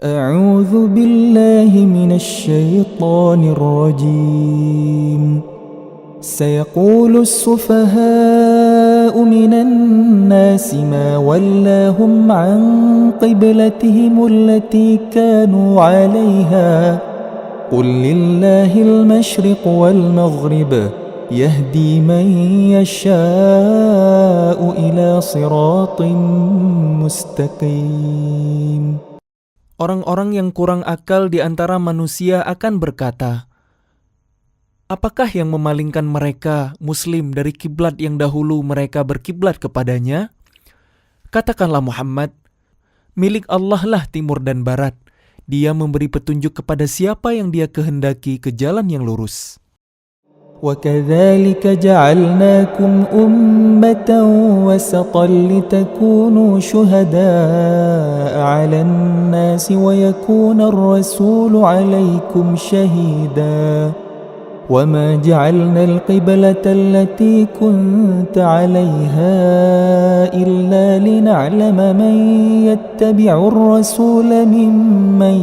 أعوذ بالله من الشيطان الرجيم سيقول السفهاء من الناس ما ولاهم عن قبلتهم التي كانوا عليها قل لله المشرق والمغرب يهدي من يشاء إلى صراط مستقيم. Orang-orang yang kurang akal di antara manusia akan berkata, apakah yang memalingkan mereka, Muslim, dari kiblat yang dahulu mereka berkiblat kepadanya? Katakanlah Muhammad, milik Allah lah timur dan barat. Dia memberi petunjuk kepada siapa yang Dia kehendaki ke jalan yang lurus. وَكَذَلِكَ جَعَلْنَاكُمْ أُمَّةً وَسَطًا لِتَكُونُوا شُهَدَاءَ عَلَى النَّاسِ وَيَكُونَ الرَّسُولُ عَلَيْكُمْ شَهِيدًا وَمَا جَعَلْنَا الْقِبْلَةَ الَّتِي كُنْتَ عَلَيْهَا إِلَّا لِنَعْلَمَ مَنْ يَتَّبِعُ الرَّسُولَ مِمَّنْ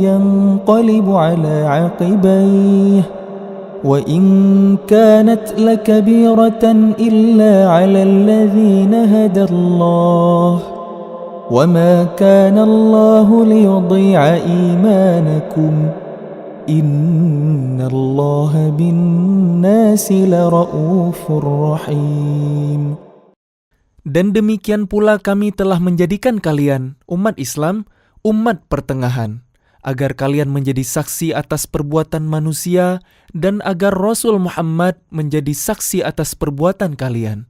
يَنْقَلِبُ عَلَى عَقِبَيْهِ وَإِنْ كَانَتْ لَكَبِيرَةً إِلَّا عَلَى الَّذِينَ هَدَى اللَّهُ وَمَا كَانَ اللَّهُ لِيُضِيعَ إِيمَانَكُمْ إِنَّ اللَّهَ بِالنَّاسِ لَرَءُوفٌ رَحِيمٌ. Dan demikian pula kami telah menjadikan kalian, umat Islam, umat pertengahan, agar kalian menjadi saksi atas perbuatan manusia dan agar Rasul Muhammad menjadi saksi atas perbuatan kalian.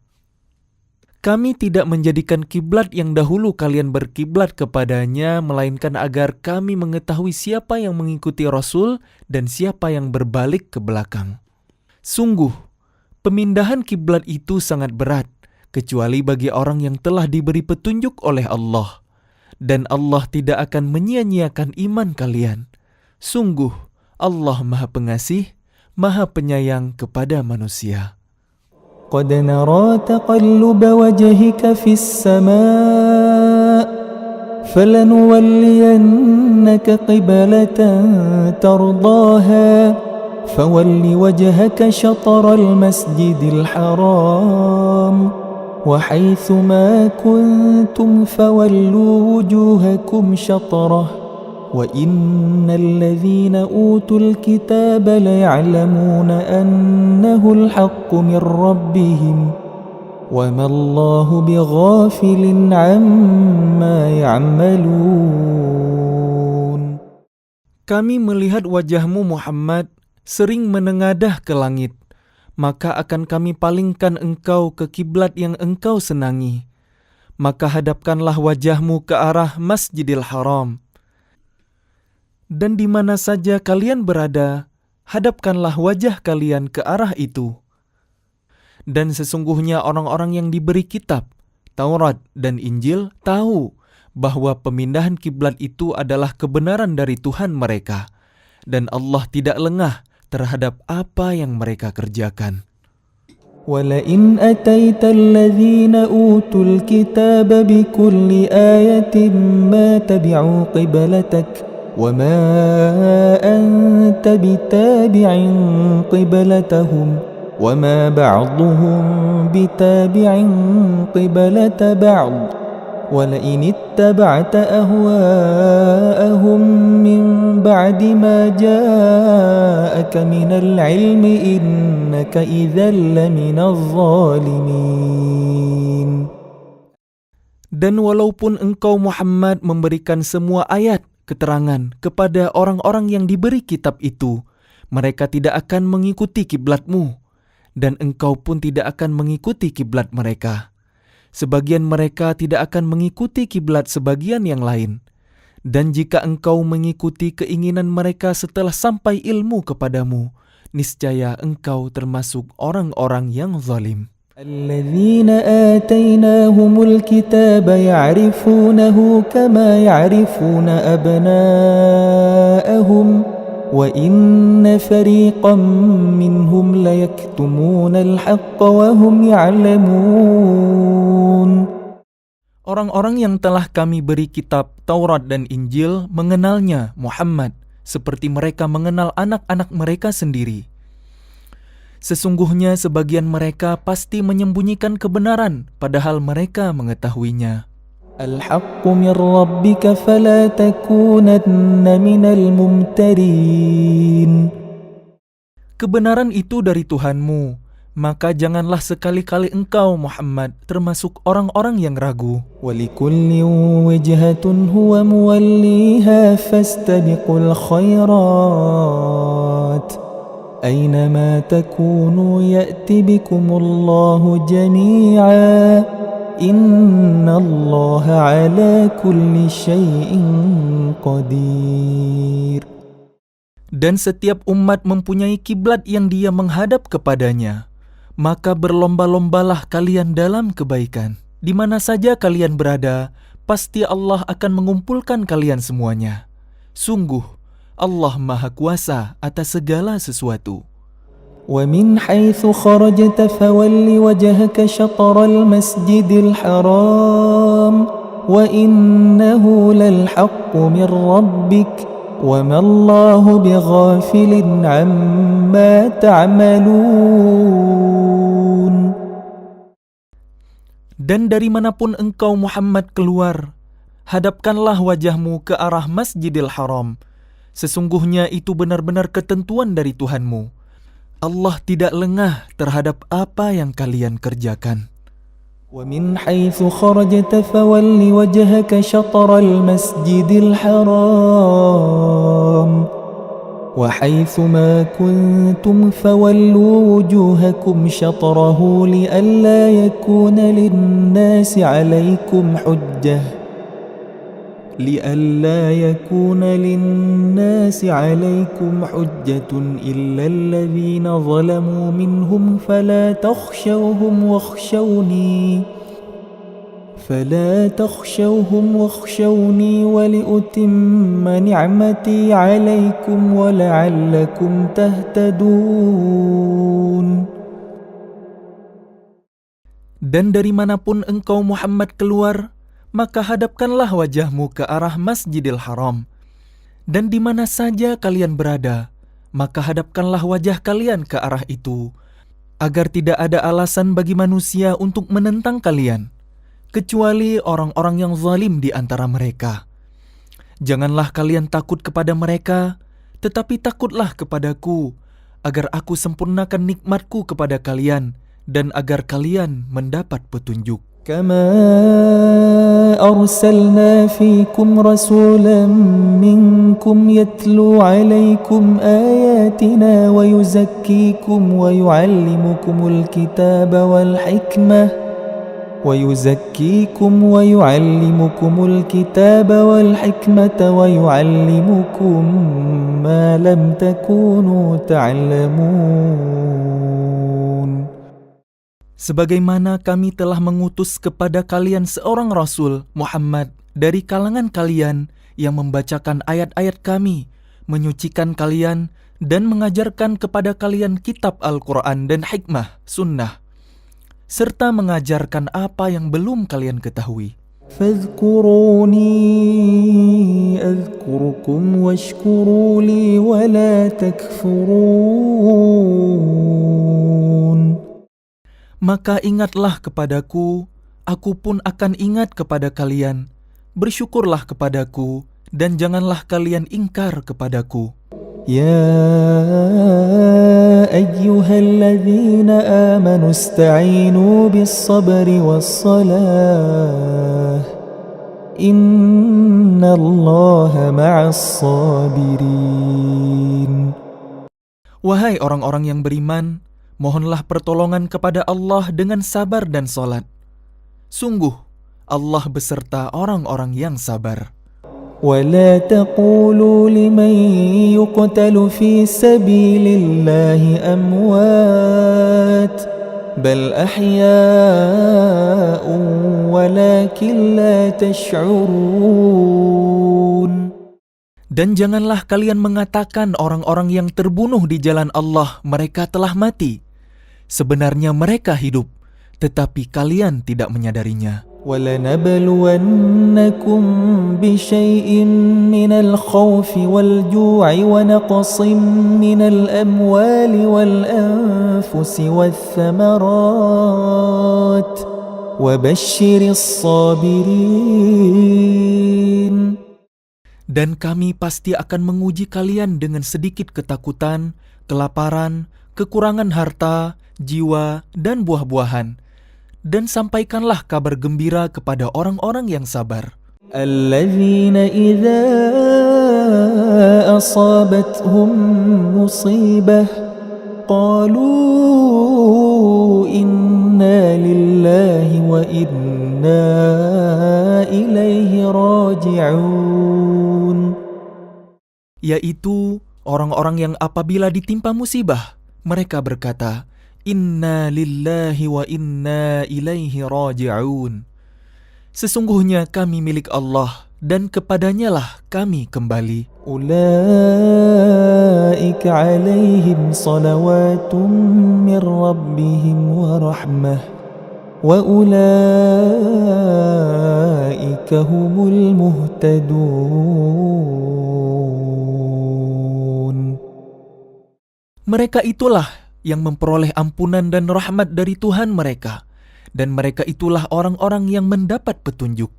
Kami tidak menjadikan kiblat yang dahulu kalian berkiblat kepadanya, melainkan agar kami mengetahui siapa yang mengikuti Rasul dan siapa yang berbalik ke belakang. Sungguh, pemindahan kiblat itu sangat berat, kecuali bagi orang yang telah diberi petunjuk oleh Allah. Dan Allah tidak akan menyia-nyiakan iman kalian. Sungguh, Allah Maha Pengasih, Maha Penyayang kepada manusia. قَدْ نَرَى تَقَلُّبَ وَجْهِكَ فِي السَّمَاءِ فَلَنُوَلِّيَنَّكَ قِبْلَةً تَرْضَاهَا فَوَلِّ وَجْهَكَ شَطْرَ الْمَسْجِدِ الْحَرَامِ وَحَيْثُ مَا كُنْتُمْ فَوَلُّوا وُجُوهَكُمْ شَطْرَهُ وَإِنَّ الَّذِينَ أُوتُوا الْكِتَابَ لَيَعْلَمُونَ أَنَّهُ الْحَقُّ مِنْ رَبِّهِمْ وَمَا اللَّهُ بِغَافِلٍ عَمَّا يَعْمَلُونَ. Kami melihat wajahmu Muhammad sering menengadah ke langit, maka akan kami palingkan engkau ke kiblat yang engkau senangi. Maka hadapkanlah wajahmu ke arah Masjidil Haram. Dan di mana saja kalian berada, hadapkanlah wajah kalian ke arah itu. Dan sesungguhnya orang-orang yang diberi kitab, Taurat dan Injil tahu bahwa pemindahan kiblat itu adalah kebenaran dari Tuhan mereka. Dan Allah tidak lengah terhadap apa yang mereka kerjakan. وَلَئِنْ أَتَيْتَ الَّذِينَ أُوتُوا الْكِتَابَ بِكُلِّ آيَةٍ مَا تَبِعُوا قِبْلَتَكَ وَمَا أَنْتَ بِتَابِعٍ قِبْلَتَهُمْ وَمَا بَعْضُهُمْ بِتَابِعٍ قِبْلَةَ بَعْضٍ وَلَئِنِ اتَّبَعْتَ أَهْوَاءَهُمْ مِنْ بَعْدِ مَا جَاءَكَ مِنَ الْعِلْمِ إِنَّكَ إِذًا لَمِنَ الظَّالِمِينَ. Dan walaupun engkau Muhammad memberikan semua ayat keterangan kepada orang-orang yang diberi kitab itu, mereka tidak akan mengikuti kiblatmu, dan engkau pun tidak akan mengikuti kiblat mereka. Sebagian mereka tidak akan mengikuti kiblat sebagian yang lain. Dan jika engkau mengikuti keinginan mereka setelah sampai ilmu kepadamu, niscaya engkau termasuk orang-orang yang zalim. الَّذِينَ آتَيْنَاهُمُ الْكِتَابَ يَعْرِفُونَهُ كَمَا يَعْرِفُونَ أَبْنَاءَهُمْ وَإِنَّ فَرِيقًا مِّنْهُمْ لَيَكْتُمُونَ الْحَقَّ وَهُمْ يَعْلَمُونَ. Orang-orang yang telah kami beri kitab Taurat dan Injil mengenalnya Muhammad seperti mereka mengenal anak-anak mereka sendiri. Sesungguhnya sebagian mereka pasti menyembunyikan kebenaran padahal mereka mengetahuinya. الحق من ربك فلا تكونن من الممترين. Kebenaran itu dari Tuhanmu, maka janganlah sekali-kali engkau Muhammad termasuk orang-orang yang ragu. ولكل وجهة هو موليها فاستبقوا الخيرات أينما تكونوا يأت بكم الله جميعا إن الله على كل شيء قدير. Dan setiap umat mempunyai kiblat yang dia menghadap kepadanya. Maka berlomba-lombalah kalian dalam kebaikan. Di mana saja kalian berada, pasti Allah akan mengumpulkan kalian semuanya. Sungguh, Allah Maha Kuasa atas segala sesuatu. ومن حيث خرجت فول وجهك شطر المسجد الحرام وإنه للحق من ربك وما الله بغافل عما تعملون. Dan dari manapun engkau Muhammad keluar, hadapkanlah wajahmu ke arah Masjidil Haram. Sesungguhnya itu benar-benar ketentuan dari Tuhanmu. Allah tidak lengah terhadap apa yang kalian kerjakan. ومن حيث خرجت فول وجهك شطر المسجد الحرام وحيث ما كنتم فولوا وجوهكم شطره لئلا يكون للناس عليكم حجة إلا الذين ظلموا منهم فلا تخشوهم واخشوني ولأتم نعمتي عليكم ولعلكم تهتدون. Dan dari manapun engkau Muhammad keluar, maka hadapkanlah wajahmu ke arah Masjidil Haram. Dan di mana saja kalian berada, maka hadapkanlah wajah kalian ke arah itu, agar tidak ada alasan bagi manusia untuk menentang kalian, kecuali orang-orang yang zalim di antara mereka. Janganlah kalian takut kepada mereka, tetapi takutlah kepadaku, agar aku sempurnakan nikmatku kepada kalian, dan agar kalian mendapat petunjuk. كما أرسلنا فيكم رسولا منكم يتلو عليكم آياتنا ويزكيكم ويعلمكم الكتاب والحكمة ويعلمكم ما لم تكونوا تعلمون. Sebagaimana kami telah mengutus kepada kalian seorang Rasul, Muhammad, dari kalangan kalian yang membacakan ayat-ayat kami, menyucikan kalian, dan mengajarkan kepada kalian kitab Al-Quran dan hikmah, sunnah, serta mengajarkan apa yang belum kalian ketahui. فاذكروني أذكركم واشكروا لي ولا تكفرون. Maka ingatlah kepadaku, aku pun akan ingat kepada kalian. Bersyukurlah kepadaku, dan janganlah kalian ingkar kepadaku. يا أيها الذين آمنوا استعينوا بالصبر والصلاة إن الله مع الصابرين. Wahai orang-orang yang beriman, mohonlah pertolongan kepada Allah dengan sabar dan salat. Sungguh, Allah beserta orang-orang yang sabar. ولا تقولوا لمن يقتل في سبيل الله أموات بل أحياء ولكن لا تشعرون. Dan janganlah kalian mengatakan orang-orang yang terbunuh di jalan Allah mereka telah mati. Sebenarnya mereka hidup, tetapi kalian tidak menyadarinya. ولنبلونكم بشيء من الخوف والجوع ونقص من الأموال والأنفس والثمرات وبشر الصابرين. Dan kami pasti akan menguji kalian dengan sedikit ketakutan, kelaparan, kekurangan harta, jiwa, dan buah-buahan. Dan sampaikanlah kabar gembira kepada orang-orang yang sabar. الذين إذا أصابتهم مصيبة قالوا إنا لله وإنا إليه راجعون. Yaitu orang-orang yang apabila ditimpa musibah, mereka berkata, Inna lillahi wa inna ilaihi raji'un. Sesungguhnya kami milik Allah dan kepadanyalah kami kembali. أولئك عليهم صلوات من ربهم ورحمة وأولئك هم المهتدون. Mereka itulah yang memperoleh ampunan dan rahmat dari Tuhan mereka, dan mereka itulah orang-orang yang mendapat petunjuk.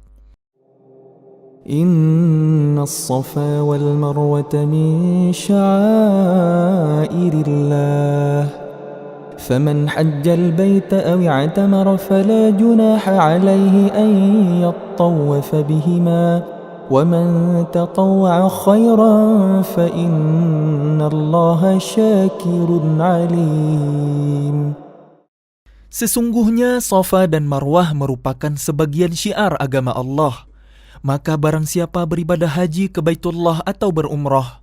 إن الصفا والمروة من شعائر الله فمن حج البيت أو اعتمر فلا جناح عليه أن يطوف بهما ومن تطوع خيرا فإن الله شاكر عليم. Sesungguhnya Safa dan Marwah merupakan sebagian syiar agama Allah. Maka barang siapa beribadah haji ke Baitullah atau berumrah,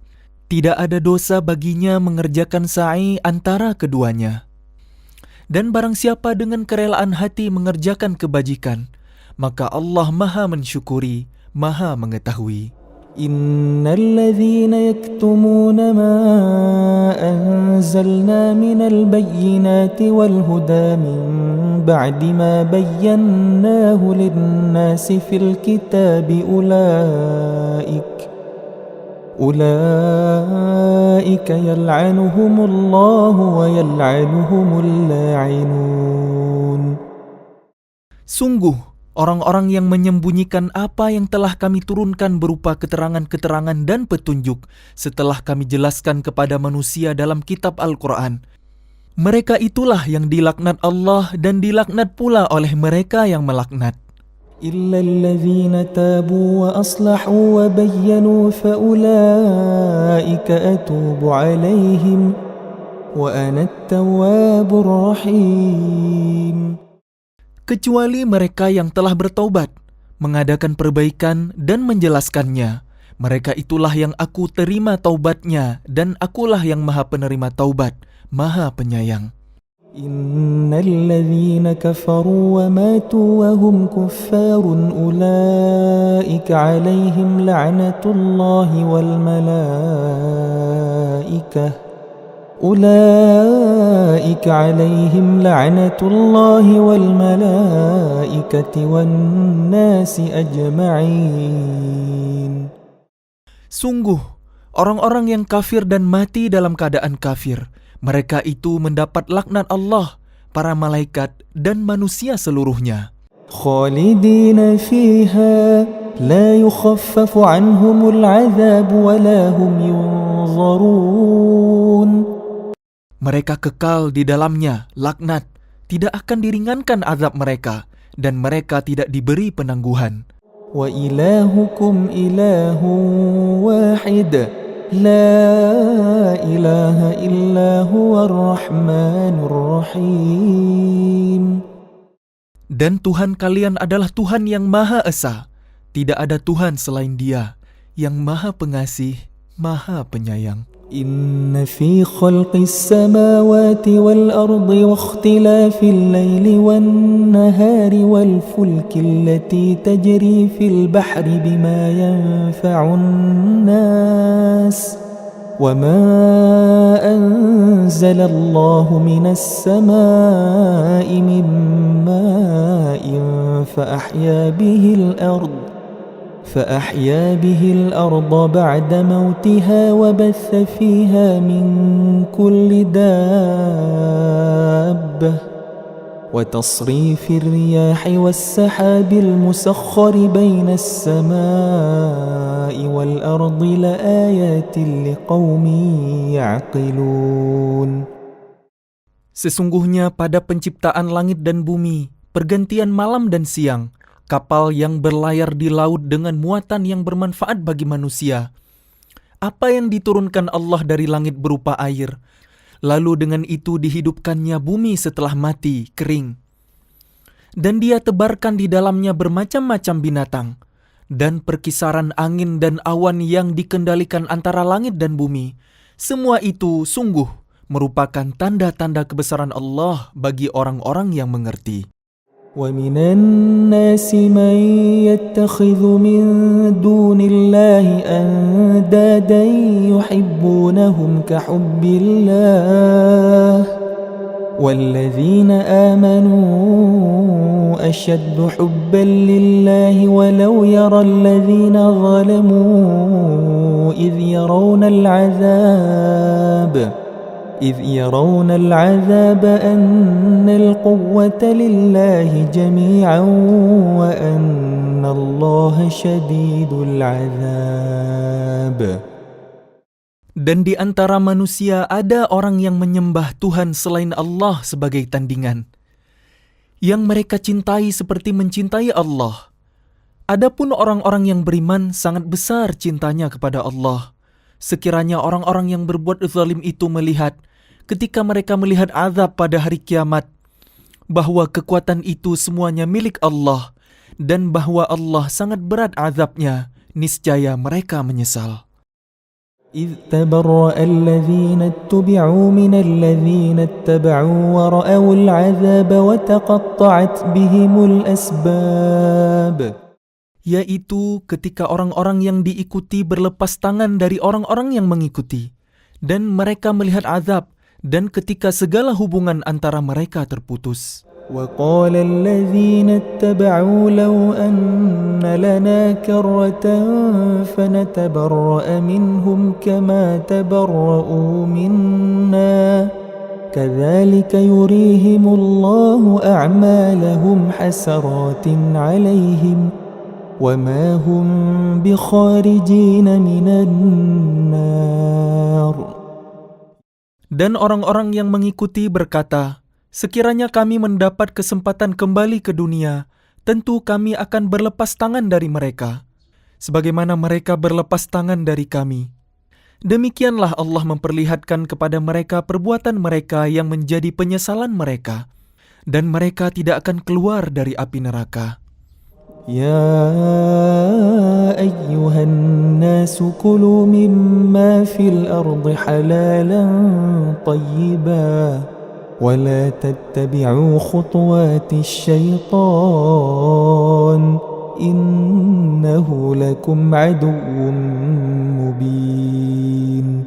tidak ada dosa baginya mengerjakan sa'i antara keduanya. Dan barang siapa dengan kerelaan hati mengerjakan kebajikan, maka Allah Maha mensyukuri, Maha mengetahui. إن الذين يكتمون ما أنزلنا من البينات والهدى من بعد ما بيناه للناس في الكتاب أولئك يلعنهم الله ويلعنهم اللاعنون. Sungguh, orang-orang yang menyembunyikan apa yang telah kami turunkan berupa keterangan-keterangan dan petunjuk setelah kami jelaskan kepada manusia dalam kitab Al-Quran. Mereka itulah yang dilaknat Allah dan dilaknat pula oleh mereka yang melaknat. إلا الذين تابوا وأصلحوا وبينوا فأولئك أتوب عليهم وأنا التواب الرحيم. Kecuali mereka yang telah bertaubat, mengadakan perbaikan dan menjelaskannya. Mereka itulah yang aku terima taubatnya, dan akulah yang maha penerima taubat, maha penyayang. إن الذين كفروا وماتوا وهم كفار أولئك عليهم لعنة الله والملائكة والناس أجمعين. Sungguh, orang-orang yang kafir dan mati dalam keadaan kafir, mereka itu mendapat laknat Allah, para malaikat, dan manusia seluruhnya. خالدين فيها لا يخفف عنهم العذاب ولا هم ينظرون. Mereka kekal di dalamnya, laknat, tidak akan diringankan azab mereka, dan mereka tidak diberi penangguhan. وإلهكم إله واحد لا إله إلا هو الرحمن الرحيم. Dan Tuhan kalian adalah Tuhan yang Maha Esa. Tidak ada Tuhan selain Dia, yang Maha Pengasih, Maha Penyayang. إن في خلق السماوات والأرض واختلاف الليل والنهار والفلك التي تجري في البحر بما ينفع الناس وما أنزل الله من السماء من ماء فأحيا به الأرض بعد موتها وبث فيها من كل دابة وتصريف الرياح والسحاب المسخر بين السماء والأرض لآيات لقوم يعقلون. Sesungguhnya pada penciptaan langit dan bumi, pergantian malam dan siang, kapal yang berlayar di laut dengan muatan yang bermanfaat bagi manusia. Apa yang diturunkan Allah dari langit berupa air, lalu dengan itu dihidupkannya bumi setelah mati, kering. Dan Dia tebarkan di dalamnya bermacam-macam binatang, dan perkisaran angin dan awan yang dikendalikan antara langit dan bumi. Semua itu sungguh merupakan tanda-tanda kebesaran Allah bagi orang-orang yang mengerti. وَمِنَ النَّاسِ مَن يَتَّخِذُ مِن دُونِ اللَّهِ أَندَادًا يُحِبُّونَهُمْ كَحُبِّ اللَّهِ وَالَّذِينَ آمَنُوا أَشَدُّ حُبًّا لِلَّهِ وَلَوْ يَرَى الَّذِينَ ظَلَمُوا إذ يرون العذاب أن القوة لله جميعا وأن الله شديد العذاب. Dan di antara manusia ada orang yang menyembah Tuhan selain Allah sebagai tandingan, yang mereka cintai seperti mencintai Allah. Adapun orang-orang yang beriman sangat besar cintanya kepada Allah. Sekiranya orang-orang yang berbuat zalim itu melihat, ketika mereka melihat azab pada hari kiamat, bahwa kekuatan itu semuanya milik Allah, dan bahwa Allah sangat berat azabnya, niscaya mereka menyesal. إذ تبرأ الذين اتبعوا من الذين اتبعوا ورأوا العذاب وتقطعت بهم الأسباب. Yaitu ketika orang-orang yang diikuti berlepas tangan dari orang-orang yang mengikuti, dan mereka melihat azab, dan ketika segala hubungan antara mereka terputus. وقال الذين اتبعوا لو أن لنا كرة فنتبرأ منهم كما تبرؤوا منا كذلك يريهم الله أعمالهم حسرات عليهم وما هم بخارجين من النار. Dan orang-orang yang mengikuti berkata, sekiranya kami mendapat kesempatan kembali ke dunia, tentu kami akan berlepas tangan dari mereka, sebagaimana mereka berlepas tangan dari kami. Demikianlah Allah memperlihatkan kepada mereka perbuatan mereka yang menjadi penyesalan mereka, dan mereka tidak akan keluar dari api neraka. يا أيها الناس كلوا مما في الأرض حلالا طيبا ولا تتبعوا خطوات الشيطان إنه لكم عدو مبين.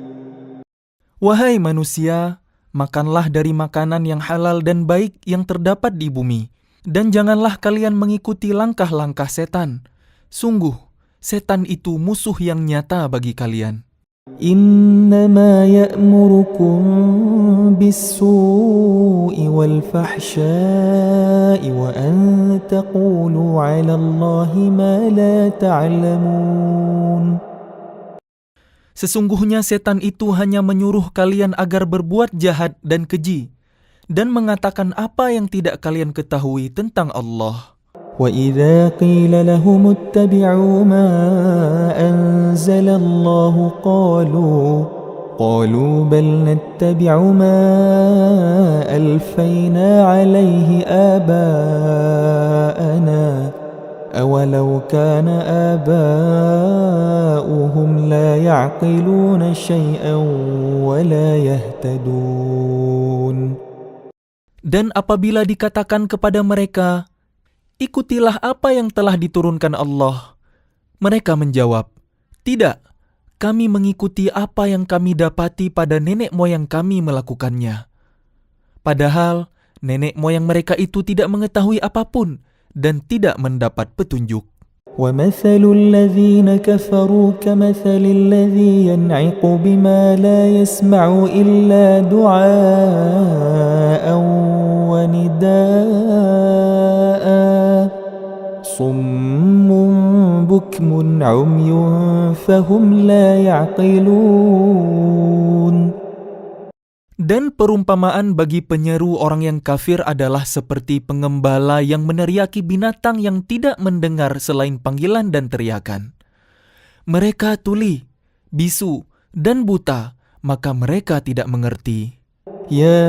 Wahai manusia, makanlah dari makanan yang halal dan baik yang terdapat di bumi. Dan janganlah kalian mengikuti langkah-langkah setan. Sungguh, setan itu musuh yang nyata bagi kalian. إنما يأمركم بالسوء والفحشاء وأن تقولوا على الله ما لا تعلمون. Sesungguhnya setan itu hanya menyuruh kalian agar berbuat jahat dan keji, dan mengatakan apa yang tidak kalian ketahui tentang Allah. وَإِذَا قِيلَ لَهُمُ اتَّبِعُوا مَا أَنزَلَ اللَّهُ قَالُوا بَلْ نَتَّبِعُ مَا أَلْفَيْنَا عَلَيْهِ آبَاءَنَا أَوَلَوْ كَانَ آبَاؤُهُمْ لَا يَعْقِلُونَ شَيْئًا وَلَا يَهْتَدُونَ. Dan apabila dikatakan kepada mereka, ikutilah apa yang telah diturunkan Allah, mereka menjawab, tidak, kami mengikuti apa yang kami dapati pada nenek moyang kami melakukannya. Padahal nenek moyang mereka itu tidak mengetahui apapun dan tidak mendapat petunjuk. وَمَثَلُ الَّذِينَ كَفَرُوا كَمَثَلِ الَّذِي يَنْعِقُ بِمَا لَا يَسْمَعُ إِلَّا دُعَاءً وَنِدَاءً صُمٌّ بُكْمٌ عُمْيٌ فَهُمْ لَا يَعْقِلُونَ. Dan perumpamaan bagi penyeru orang yang kafir adalah seperti pengembala yang meneriaki binatang yang tidak mendengar selain panggilan dan teriakan. Mereka tuli, bisu, dan buta, maka mereka tidak mengerti. يا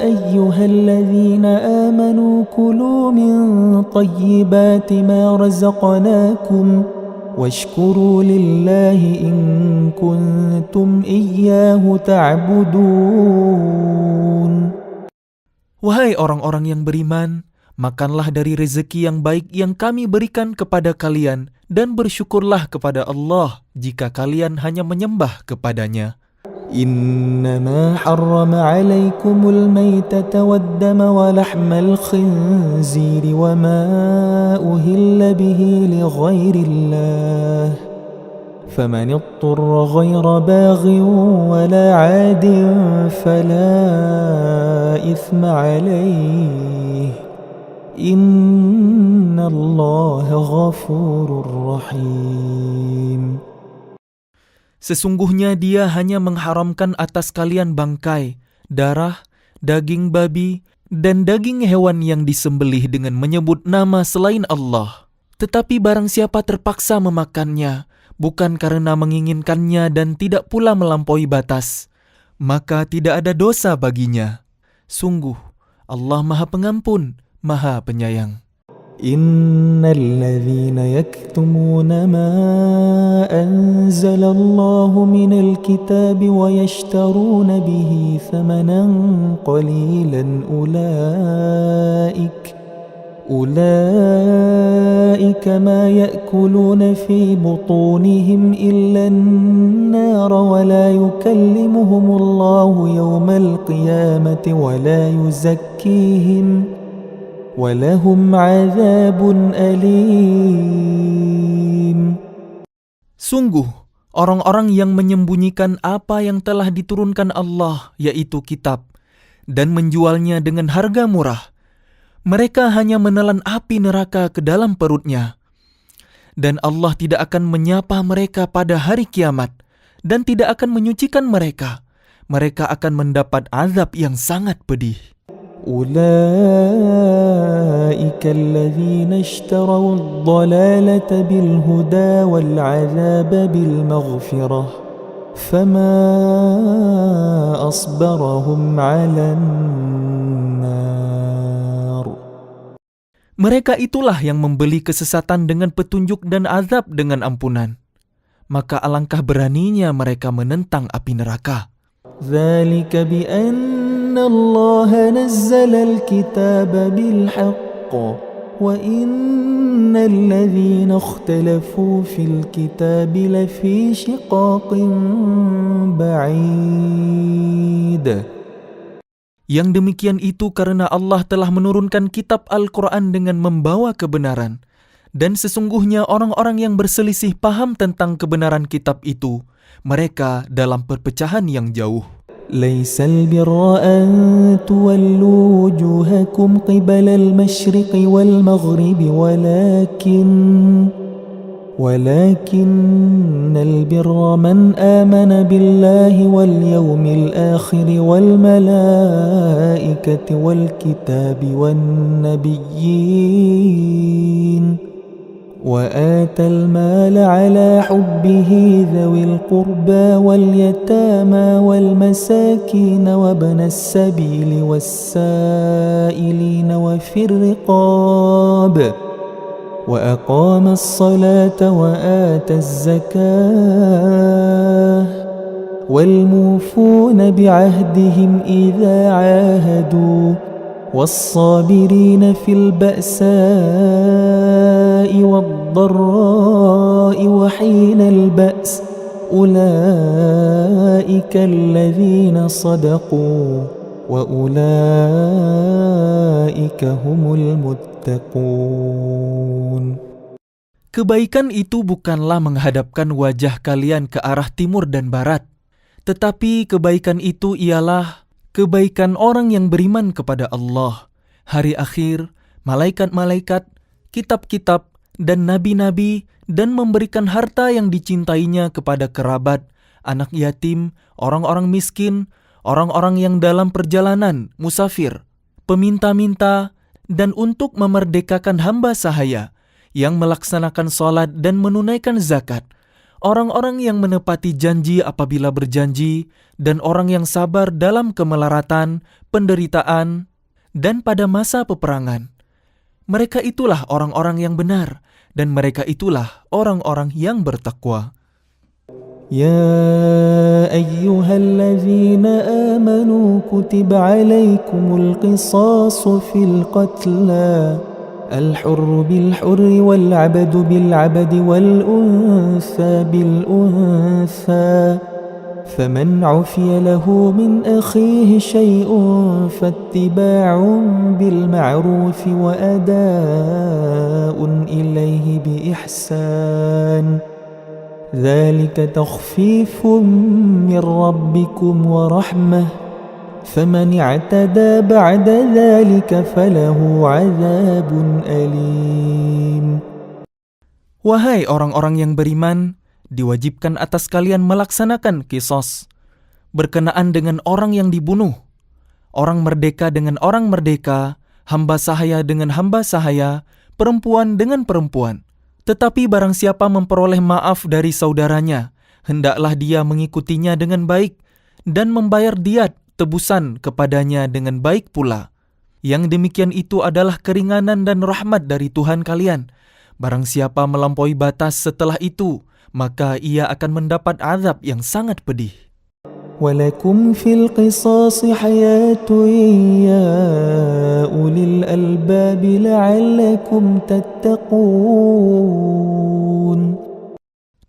أيها الذين آمنوا كلوا من طيبات ما رزقناكم واشكروا لله إن كنتم إياه تعبدون. Wahai orang-orang yang beriman, makanlah dari rezeki yang baik yang kami berikan kepada kalian dan bersyukurlah kepada Allah jika kalian hanya menyembah kepadanya. إنما حرم عليكم الميتة والدم ولحم الخنزير وما أهل به لغير الله فمن اضطر غير باغ ولا عاد فلا إثم عليه إن الله غفور رحيم. Sesungguhnya Dia hanya mengharamkan atas kalian bangkai, darah, daging babi, dan daging hewan yang disembelih dengan menyebut nama selain Allah. Tetapi barang siapa terpaksa memakannya, bukan karena menginginkannya dan tidak pula melampaui batas, maka tidak ada dosa baginya. Sungguh, Allah Maha Pengampun, Maha Penyayang. إن الذين يكتمون ما أنزل الله من الكتاب ويشترون به ثمنا قليلا أولئك ما يأكلون في بطونهم إلا النار ولا يكلمهم الله يوم القيامة ولا يزكيهم وَلَهُمْ عَذَابٌ أَلِيمٌ. Sungguh, orang-orang yang menyembunyikan apa yang telah diturunkan Allah, yaitu kitab, dan menjualnya dengan harga murah, mereka hanya menelan api neraka ke dalam perutnya. Dan Allah tidak akan menyapa mereka pada hari kiamat, dan tidak akan menyucikan mereka. Mereka akan mendapat azab yang sangat pedih. أولئك الذين اشتروا الضلالة بالهدى والعذاب بالمغفرة فما أصبرهم على النار. Mereka itulah yang membeli kesesatan dengan petunjuk dan azab dengan ampunan. Maka alangkah beraninya mereka menentang api neraka. ذلك بأن الله نزل الكتاب بالحق وإن الذين اختلفوا في الكتاب لفي شقاق بعيد. Yang demikian itu karena Allah telah menurunkan kitab Al-Quran dengan membawa kebenaran. Dan sesungguhnya orang-orang yang berselisih paham tentang kebenaran kitab itu, mereka dalam perpecahan yang jauh. ليس البر أن تولوا وجوهكم قبل المشرق والمغرب ولكن البر من آمن بالله واليوم الآخر والملائكة والكتاب والنبيين وآتى المال على حبه ذوي القربى واليتامى والمساكين وابن السبيل والسائلين وفي الرقاب وأقام الصلاة وآتى الزكاة والموفون بعهدهم إذا عاهدوا والصابرين في البأساء والضراء وحين البأس أولئك الذين صدقوا وأولئك هم المتقون. Kebaikan itu bukanlah menghadapkan wajah kalian ke arah timur dan barat, tetapi kebaikan itu ialah kebaikan orang yang beriman kepada Allah, hari akhir, malaikat-malaikat, kitab-kitab, dan nabi-nabi, dan memberikan harta yang dicintainya kepada kerabat, anak yatim, orang-orang miskin, orang-orang yang dalam perjalanan, musafir, peminta-minta, dan untuk memerdekakan hamba sahaya yang melaksanakan sholat dan menunaikan zakat, orang-orang yang menepati janji apabila berjanji, dan orang yang sabar dalam kemelaratan, penderitaan, dan pada masa peperangan. Mereka itulah orang-orang yang benar, dan mereka itulah orang-orang yang bertakwa. يا أيها الذين آمنوا كتب عليكم القصاص في القتلى الحر بالحر والعبد بالعبد والأنثى بالأنثى فمن عفي له من أخيه شيء فاتباع بالمعروف وأداء إليه بإحسان ذلك تخفيف من ربكم ورحمة فمن اعتدى بعد ذلك فله عذاب أليم. Wahai orang-orang yang beriman, diwajibkan atas kalian melaksanakan qisas, berkenaan dengan orang yang dibunuh, orang merdeka dengan orang merdeka, hamba sahaya dengan hamba sahaya, perempuan dengan perempuan. Tetapi barang siapa memperoleh maaf dari saudaranya, hendaklah dia mengikutinya dengan baik dan membayar diat tebusan kepadanya dengan baik pula. Yang demikian itu adalah keringanan dan rahmat dari Tuhan kalian. Barang siapa melampaui batas setelah itu, maka ia akan mendapat azab yang sangat pedih. ولكم في القصاص حياة يا أولي الألباب لعلكم تتقون.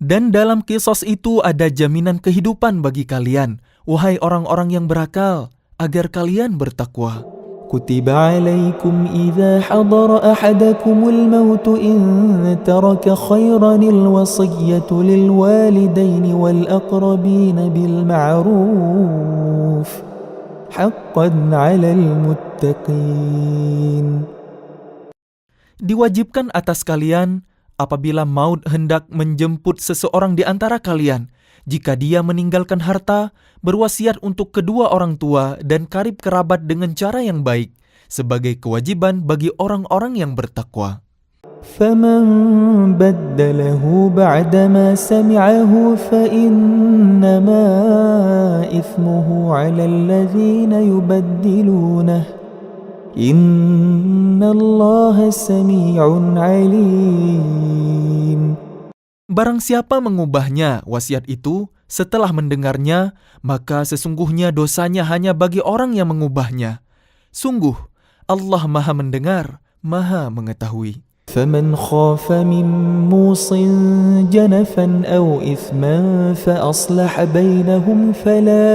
Dan dalam qisas itu ada jaminan kehidupan bagi kalian, wahai orang-orang yang berakal, agar kalian bertakwa. كتب عليكم إذا حضر أحدكم الموت إن ترك خيرا الوصية للوالدين والأقربين بالمعروف حقا على المتقين. Diwajibkan atas kalian apabila maut hendak menjemput seseorang di antara kalian, jika dia meninggalkan harta, berwasiat untuk kedua orang tua dan karib kerabat dengan cara yang baik, sebagai kewajiban bagi orang-orang yang bertakwa. فَمَنْ بَدَّلَهُ بَعْدَمَا سَمِعَهُ فَإِنَّمَا إِثْمُهُ عَلَى الَّذِينَ يُبَدِّلُونَهُ إِنَّ اللَّهَ سَمِيعٌ عَلِيمٌ. Barang siapa mengubahnya wasiat itu setelah mendengarnya, maka sesungguhnya dosanya hanya bagi orang yang mengubahnya. Sungguh, Allah Maha Mendengar, Maha Mengetahui. فَمَنْ خَافَ مِنْ مُوصٍ جَنَفًا أَوْ إِثْمًا فَأَصْلَحَ بَيْنَهُمْ فَلَا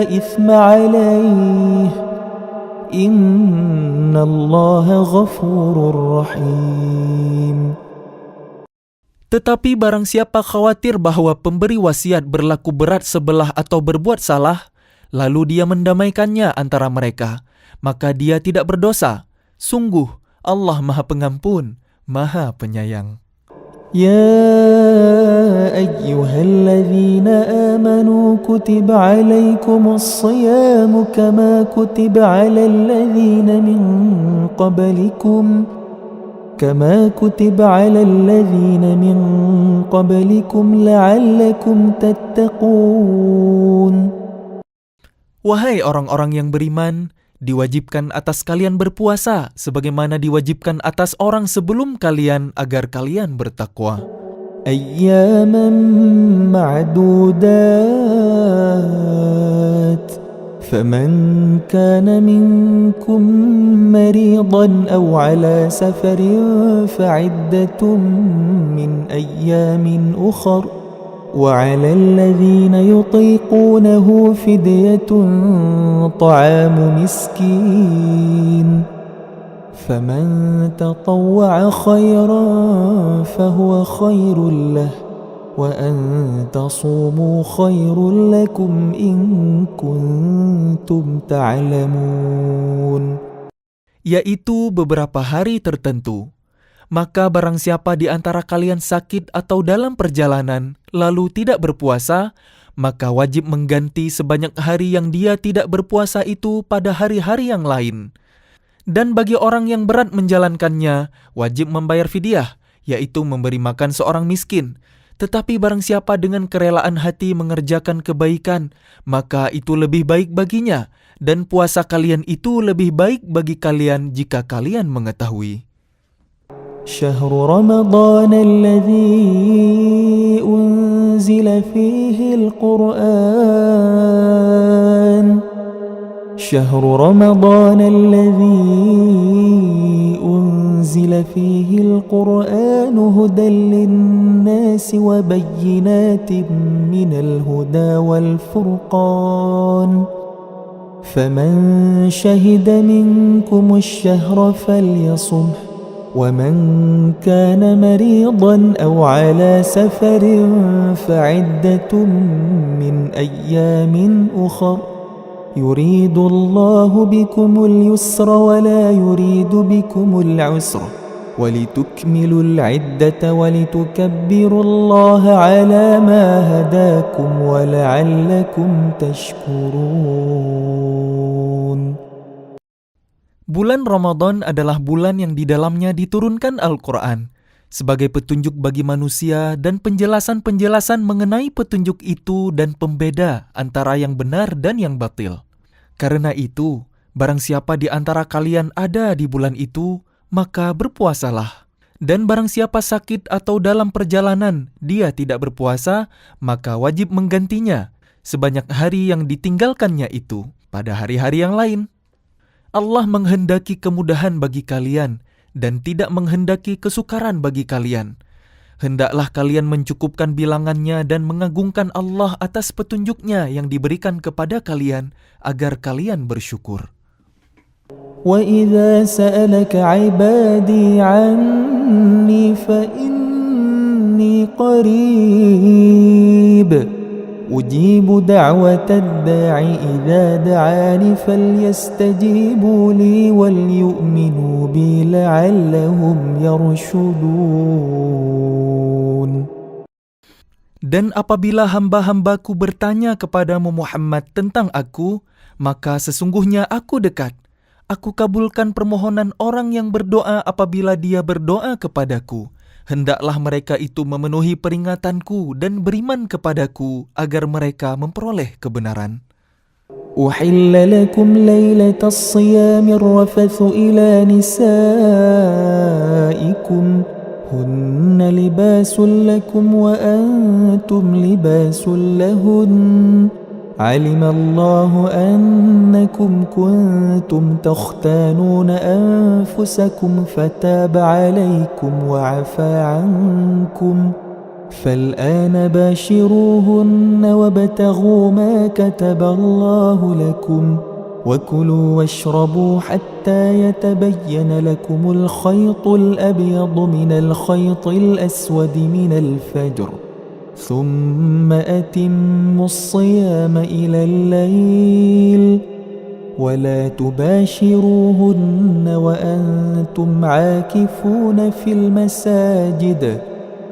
إِثْمَ عَلَيْهِ إِنَّ اللَّهَ غَفُورٌ رَحِيمٌ. Tetapi barang siapa khawatir bahwa pemberi wasiat berlaku berat sebelah atau berbuat salah, lalu dia mendamaikannya antara mereka, maka dia tidak berdosa. Sungguh, Allah Maha Pengampun, Maha Penyayang. يا أيها الذين آمنوا كتب عليكم الصيام كما كتب على الذين من قبلكم لعلكم تتقون. Wahai orang-orang yang beriman, diwajibkan atas kalian berpuasa sebagaimana diwajibkan atas orang sebelum kalian agar kalian bertakwa. أياما معدودات فمن كان منكم مريضا أو على سفر فعدة من أيام أخر وعلى الذين يطيقونه فدية طعام مسكين فمن تطوع خيرا فهو خير له وأن تصوموا خير لكم إن كنتم تعلمون. Yaitu beberapa hari tertentu. Maka barang siapa di antara kalian sakit atau dalam perjalanan, lalu tidak berpuasa, maka wajib mengganti sebanyak hari yang dia tidak berpuasa itu pada hari-hari yang lain. Dan bagi orang yang berat menjalankannya, wajib membayar fidyah, yaitu memberi makan seorang miskin. Tetapi barang siapa dengan kerelaan hati mengerjakan kebaikan, maka itu lebih baik baginya, dan puasa kalian itu lebih baik bagi kalian jika kalian mengetahui. شهر رمضان الذي أنزل فيه القرآن شهر رمضان الذي أنزل فيه القرآن هدى للناس وبينات من الهدى والفرقان فمن شهد منكم الشهر فليصمه ومن كان مريضا أو على سفر فعدة من أيام أخر يريد الله بكم اليسر ولا يريد بكم العسر ولتكملوا العدة ولتكبروا الله على ما هداكم ولعلكم تشكرون. Bulan Ramadan adalah bulan yang di dalamnya diturunkan Al-Quran sebagai petunjuk bagi manusia dan penjelasan-penjelasan mengenai petunjuk itu dan pembeda antara yang benar dan yang batil. Karena itu, barang siapa di antara kalian ada di bulan itu, maka berpuasalah. Dan barang siapa sakit atau dalam perjalanan, dia tidak berpuasa, maka wajib menggantinya sebanyak hari yang ditinggalkannya itu pada hari-hari yang lain. Allah menghendaki kemudahan bagi kalian dan tidak menghendaki kesukaran bagi kalian. Hendaklah kalian mencukupkan bilangannya dan mengagungkan Allah atas petunjuknya yang diberikan kepada kalian agar kalian bersyukur. وَإِذَا سَأَلَكَ عِبَادِي عَنِّي فَإِنِّي قَرِيبٌ أجيب دعوة الداع إذا دعاني فليستجيبوا لي وليؤمنوا بي لعلهم يرشدون. Dan apabila hamba-hambaku bertanya kepadamu Muhammad tentang aku, maka sesungguhnya aku dekat. Aku kabulkan permohonan orang yang berdoa apabila dia berdoa kepadaku. Hendaklah mereka itu memenuhi peringatanku dan beriman kepadaku agar mereka memperoleh kebenaran. أحل لكم ليلة الصيام الرفث إلى نسائكم هن لباس لكم وأنتم لباس لهن علم الله أنكم كنتم تختانون أنفسكم فتاب عليكم وعفى عنكم فالآن باشروهن وابتغوا ما كتب الله لكم وكلوا واشربوا حتى يتبين لكم الخيط الأبيض من الخيط الأسود من الفجر ثم أتموا الصيام إلى الليل ولا تباشروهن وأنتم عاكفون في المساجد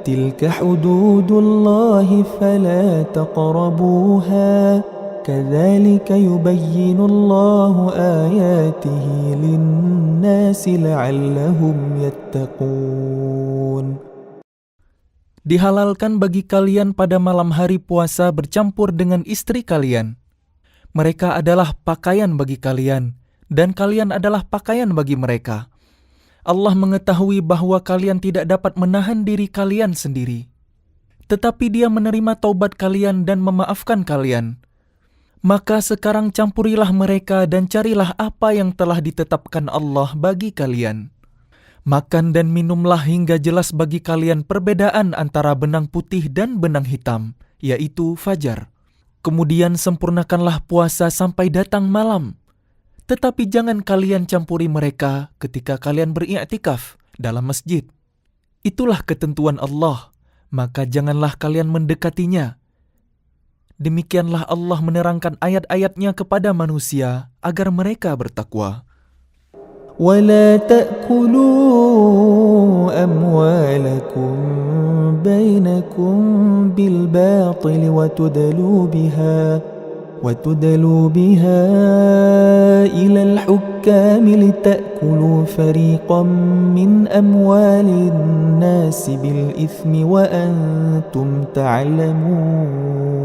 تلك حدود الله فلا تقربوها كذلك يبين الله آياته للناس لعلهم يتقون. Dihalalkan bagi kalian pada malam hari puasa bercampur dengan istri kalian. Mereka adalah pakaian bagi kalian, dan kalian adalah pakaian bagi mereka. Allah mengetahui bahwa kalian tidak dapat menahan diri kalian sendiri. Tetapi Dia menerima taubat kalian dan memaafkan kalian. Maka sekarang campurilah mereka dan carilah apa yang telah ditetapkan Allah bagi kalian. Makan dan minumlah hingga jelas bagi kalian perbedaan antara benang putih dan benang hitam, yaitu fajar. Kemudian sempurnakanlah puasa sampai datang malam. Tetapi jangan kalian campuri mereka ketika kalian beriktikaf dalam masjid. Itulah ketentuan Allah, maka janganlah kalian mendekatinya. Demikianlah Allah menerangkan ayat-ayatnya kepada manusia agar mereka bertakwa. ولا تأكلوا أموالكم بينكم بالباطل وتدلوا بها إلى الحكام لتأكلوا فريقا من أموال الناس بالإثم وأنتم تعلمون.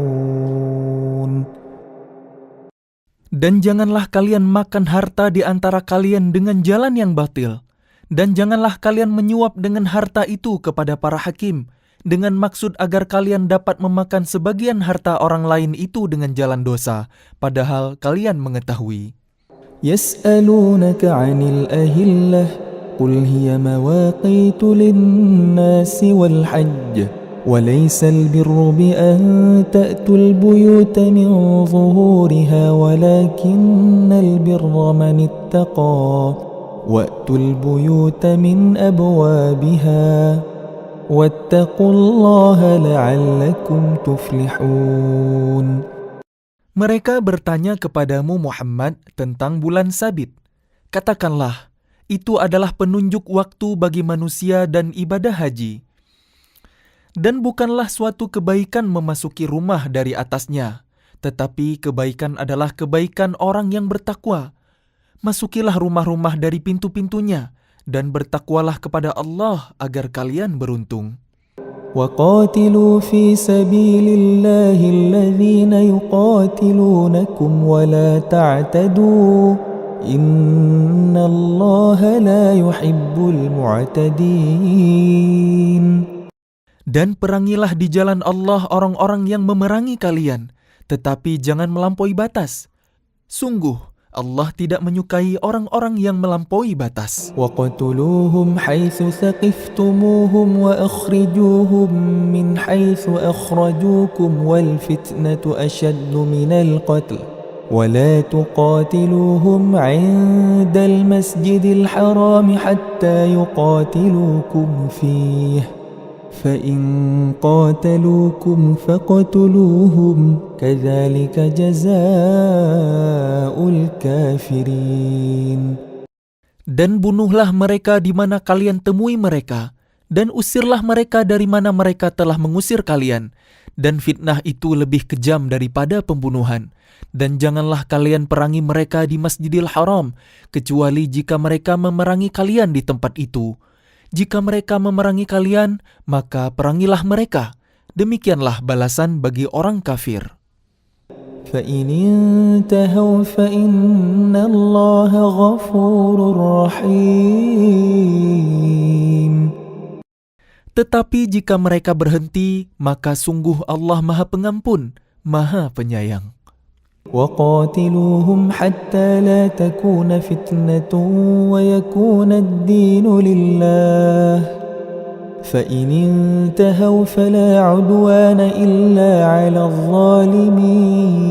Dan janganlah kalian makan harta di antara kalian dengan jalan yang batil. Dan janganlah kalian menyuap dengan harta itu kepada para hakim, dengan maksud agar kalian dapat memakan sebagian harta orang lain itu dengan jalan dosa, padahal kalian mengetahui. يسألونك عن الأهلة قل هي مواقيت للناس والحج وليس البر بأن تأتوا البيوت من ظهورها ولكن البر من اتقى وأتوا البيوت من أبوابها واتقوا الله لعلكم تفلحون. Mereka bertanya kepadamu Muhammad tentang bulan Sabit. Katakanlah, itu adalah penunjuk waktu bagi manusia dan ibadah haji. Dan bukanlah suatu kebaikan memasuki rumah dari atasnya, tetapi kebaikan adalah kebaikan orang yang bertakwa. Masukilah rumah-rumah dari pintu-pintunya, dan bertakwalah kepada Allah agar kalian beruntung. وقاتلوا في سبيل الله الذين يقاتلونكم ولا تعتدوا إن الله لا يحب المعتدين. Dan perangilah di jalan Allah orang-orang yang memerangi kalian, tetapi jangan melampaui batas. Sungguh, Allah tidak menyukai orang-orang yang melampaui batas. وَقَتُلُوهُمْ حَيْثُ ثَقِفْتُمُوهُمْ وَأَخْرِجُوهُمْ مِنْ حَيْثُ أَخْرَجُوكُمْ وَالْفِتْنَةُ أَشَدُّ مِنَ الْقَتْلِ وَلَا تُقَاتِلُوهُمْ عِنْدَ الْمَسْجِدِ الْحَرَامِ حَتَّى يُقَاتِلُوكُمْ فِيهِ فَإِنْ قَاتَلُوكُمْ فَاقْتُلُوهُمْ كَذَلِكَ جَزَاءُ الْكَافِرِينَ. Dan bunuhlah mereka di mana kalian temui mereka, dan usirlah mereka dari mana mereka telah mengusir kalian, dan fitnah itu lebih kejam daripada pembunuhan. Dan janganlah kalian perangi mereka di Masjidil Haram, kecuali jika mereka memerangi kalian di tempat itu. Jika mereka memerangi kalian, maka perangilah mereka. Demikianlah balasan bagi orang kafir. فَإِنِ انْتَهَوْا فَإِنَّ اللَّهَ غَفُورٌ رَحِيمٌ. Tetapi jika mereka berhenti, maka sungguh Allah Maha Pengampun, Maha Penyayang. وَقَاتِلُوهُمْ حَتَّى لَا تَكُونَ فِتْنَةٌ وَيَكُونَ الدِّينُ لِلَّهِ فَإِنِ انْتَهَوْا فَلَا عُدْوَانَ إِلَّا عَلَى الظَّالِمِينَ.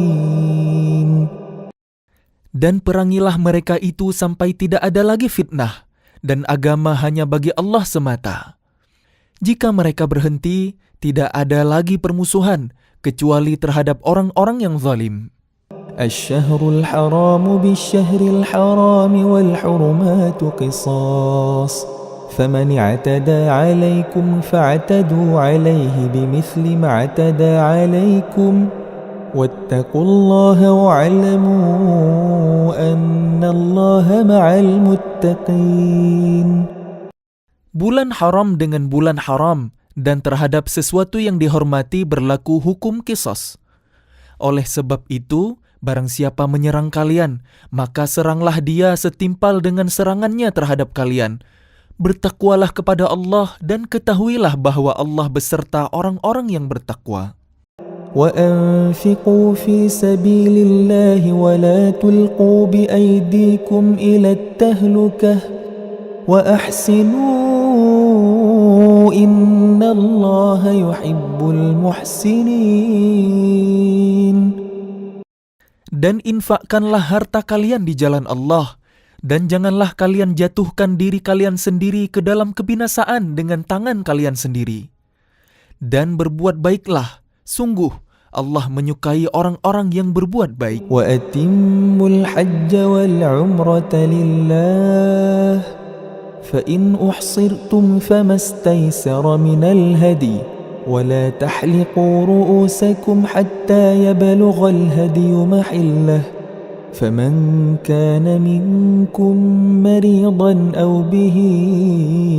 Dan perangilah mereka itu sampai tidak ada lagi fitnah, dan agama hanya bagi Allah semata. Jika mereka berhenti, tidak ada lagi permusuhan, kecuali terhadap orang-orang yang zalim. الشهر الحرام بالشهر الحرام والحرمات قصاص فمن اعتدى عليكم فاعتدوا عليه بمثل ما اعتدى عليكم واتقوا الله واعلموا أن الله مع المتقين. Bulan haram dengan bulan haram, dan terhadap sesuatu yang dihormati berlaku hukum qisas. Oleh sebab itu, barang siapa menyerang kalian, maka seranglah dia setimpal dengan serangannya terhadap kalian. Bertakwalah kepada Allah dan ketahuilah bahwa Allah beserta orang-orang yang bertakwa. وأنفقوا في سبيل الله ولا تلقوا بأيديكم إلى التهلكة وأحسنوا إن الله يحب المحسنين. Dan infakkanlah harta kalian di jalan Allah, dan janganlah kalian jatuhkan diri kalian sendiri ke dalam kebinasaan dengan tangan kalian sendiri. Dan berbuat baiklah, sungguh Allah menyukai orang-orang yang berbuat baik. وَأَتِمُّوا الْحَجَّ وَالْعُمْرَةَ لِلَّهِ فَإِنْ أُحْصِرْتُمْ فَمَا اسْتَيْسَرَ مِنَ الْهَدْيِ وَلَا تَحْلِقُوا رُؤُوسَكُمْ حَتَّى يَبْلُغَ الْهَدْيُ مَحِلَّهُ فَمَنْ كَانَ مِنْكُمْ مَرِيضًا أَوْ بِهِ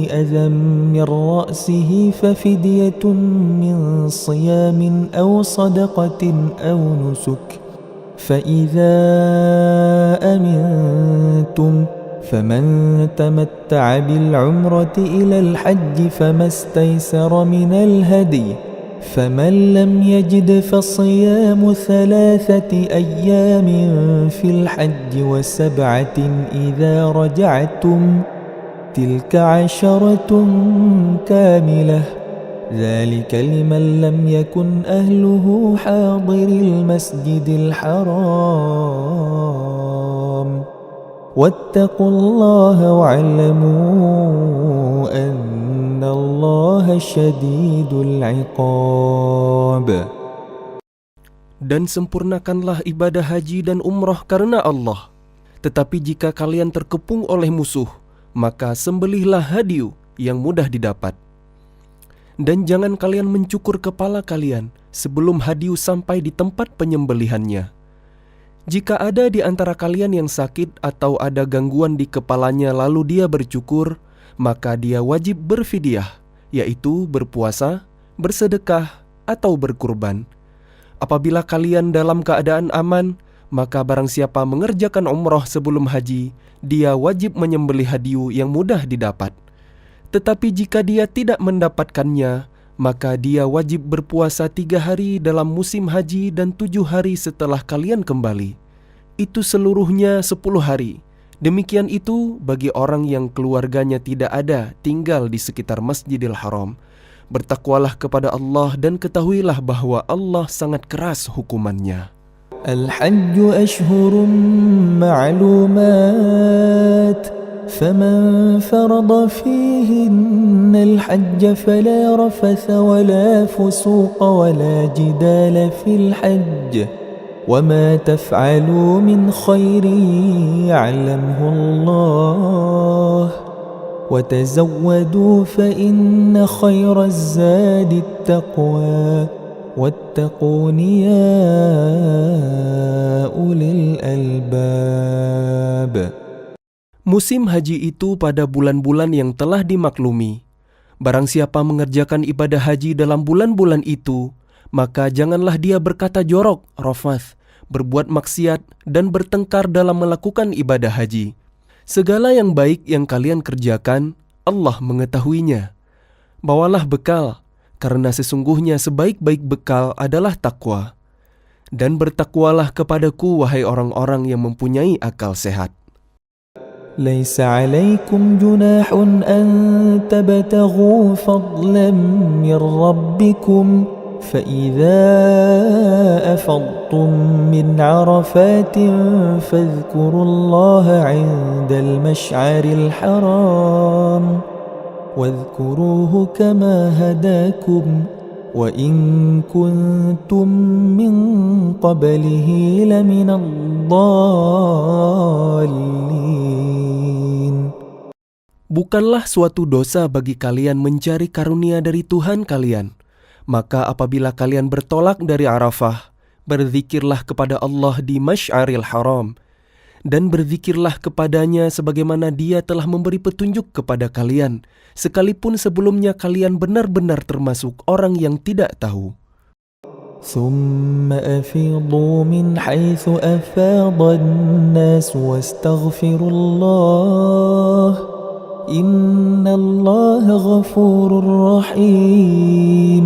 أَذًى مِنْ رَأْسِهِ فَفِدْيَةٌ مِنْ صِيَامٍ أَوْ صَدَقَةٍ أَوْ نُسُكٍ فَإِذَا أَمِنْتُمْ فَمَنْ تَمَتَّعَ بِالْعُمْرَةِ إِلَى الْحَجِّ فَمَا اسْتَيْسَرَ مِنَ الْهَدْيِ فمن لم يجد فصيام 3 أيام في الحج و7 إذا رجعتم تلك 10 كاملة ذلك لمن لم يكن أهله حاضر المسجد الحرام واتقوا الله واعلموا أن الله شديد العقاب. Dan sempurnakanlah ibadah haji dan umrah karena Allah. Tetapi jika kalian terkepung oleh musuh, maka sembelihlah hadiu yang mudah didapat. Dan jangan kalian mencukur kepala kalian sebelum hadiu sampai di tempat penyembelihannya. Jika ada di antara kalian yang sakit atau ada gangguan di kepalanya lalu dia bercukur, maka dia wajib berfidyah, yaitu berpuasa, bersedekah, atau berkurban. Apabila kalian dalam keadaan aman, maka barang siapa mengerjakan umrah sebelum haji, dia wajib menyembelih hadiu yang mudah didapat. Tetapi jika dia tidak mendapatkannya, maka dia wajib berpuasa 3 hari dalam musim haji dan 7 hari setelah kalian kembali. Itu seluruhnya 10 hari. Demikian itu bagi orang yang keluarganya tidak ada tinggal di sekitar Masjidil Haram. Bertakwalah kepada Allah dan ketahuilah bahwa Allah sangat keras hukumannya. الحج أشهر معلومات فمن فرض فيهن الحج فلا رفث ولا فسوق ولا جدال في الحج وما تفعلوا من خير يعلمه الله وتزودوا فإن خير الزاد التقوى واتقون يا أولي الألباب. Musim haji itu pada bulan-bulan yang telah dimaklumi. Barang siapa mengerjakan ibadah haji dalam bulan-bulan itu, maka janganlah dia berkata jorok, rafath, berbuat maksiat, dan bertengkar dalam melakukan ibadah haji. Segala yang baik yang kalian kerjakan, Allah mengetahuinya. Bawalah bekal, karena sesungguhnya sebaik-baik bekal adalah takwa. Dan bertakwalah kepadaku, wahai orang-orang yang mempunyai akal sehat. ليس عليكم جناح أن تبتغوا فضلا من ربكم فإذا أفضتم من عرفات فاذكروا الله عند المشعر الحرام واذكروه كما هداكم وإن كنتم من قبله لمن الضالين. Bukanlah suatu dosa bagi kalian mencari karunia dari Tuhan kalian. Maka apabila kalian bertolak dari Arafah, berzikirlah kepada Allah di Masy'aril Haram, dan berzikirlah kepadanya sebagaimana Dia telah memberi petunjuk kepada kalian, sekalipun sebelumnya kalian benar-benar termasuk orang yang tidak tahu. ثم أفيضوا من حيث أفاض الناس واستغفروا الله إن الله غفور رحيم.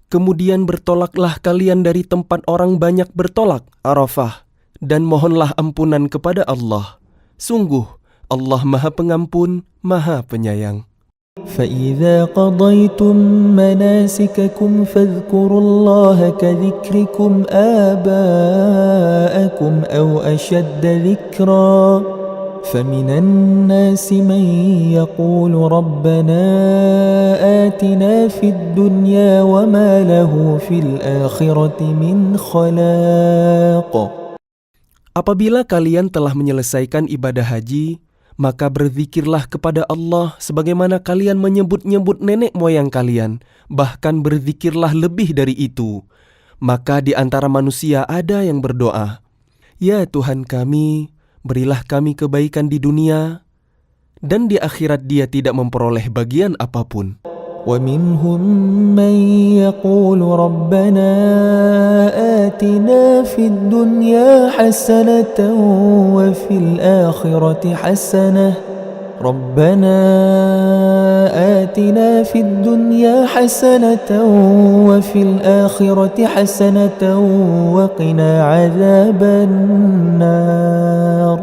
Kemudian bertolaklah kalian dari tempat orang banyak bertolak, Arafah, dan mohonlah ampunan kepada Allah. Sungguh, Allah Maha Pengampun, Maha Penyayang. فإذا قضيتم مناسككم فاذكروا الله كذكركم آباءكم أو أشد ذكرا فمن الناس من يقول ربنا آتنا في الدنيا وما له في الآخرة من خلاق. Apabila kalian telah menyelesaikan ibadah haji, maka berzikirlah kepada Allah sebagaimana kalian menyebut-nyebut nenek moyang kalian, bahkan berzikirlah lebih dari itu. Maka di antara manusia ada yang berdoa, "Ya Tuhan kami, berilah kami kebaikan di dunia," dan di akhirat dia tidak memperoleh bagian apapun. ومنهم من يقول ربنا آتنا في الدنيا حسنة وفي الآخرة حسنة ربنا آتنا في الدنيا حسنة وفي الآخرة حسنة وقنا عذاب النار.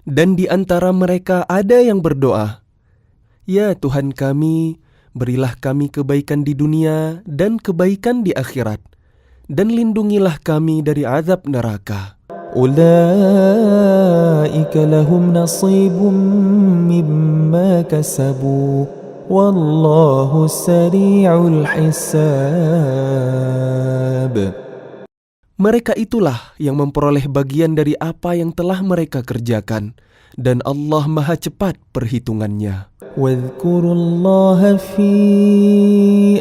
Dan di antara mereka ada yang berdoa, "Ya Tuhan kami, berilah kami kebaikan di dunia dan kebaikan di akhirat, dan lindungilah kami dari azab neraka." أولئك لهم نصيب مما كسبوا والله سريع الحساب. Mereka itulah yang memperoleh bagian dari apa yang telah mereka kerjakan, dan Allah Maha cepat perhitungannya. واذكروا الله في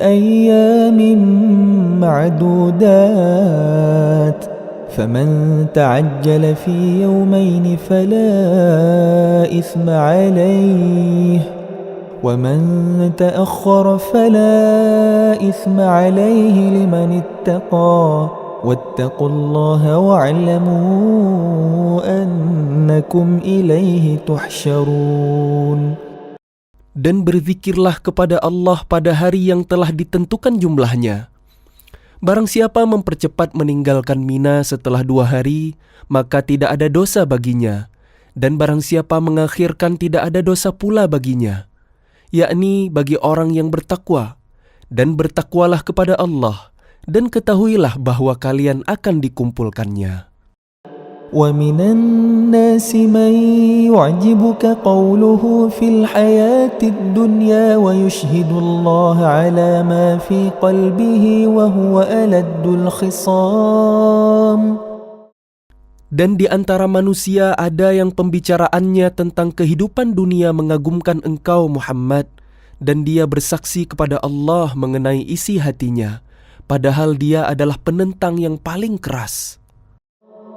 أيام معدودات فمن تعجل في يومين فلا إثم عليه ومن تأخر فلا إثم عليه لمن اتقى واتقوا الله واعلموا أنكم إليه تحشرون. Dan berzikirlah kepada Allah pada hari yang telah ditentukan jumlahnya. Barang siapa mempercepat meninggalkan Mina setelah 2 hari, maka tidak ada dosa baginya. Dan barang siapa mengakhirkan, tidak ada dosa pula baginya, yakni bagi orang yang bertakwa. Dan bertakwalah kepada Allah, dan ketahuilah bahwa kalian akan dikumpulkannya. ومن الناس من يعجبك قوله في الحياة الدنيا ويشهد الله على ما في قلبه وهو ألد الخصام. Dan di antara manusia ada yang pembicaraannya tentang kehidupan dunia mengagumkan engkau Muhammad, dan dia bersaksi kepada Allah mengenai isi hatinya, padahal dia adalah penentang yang paling keras.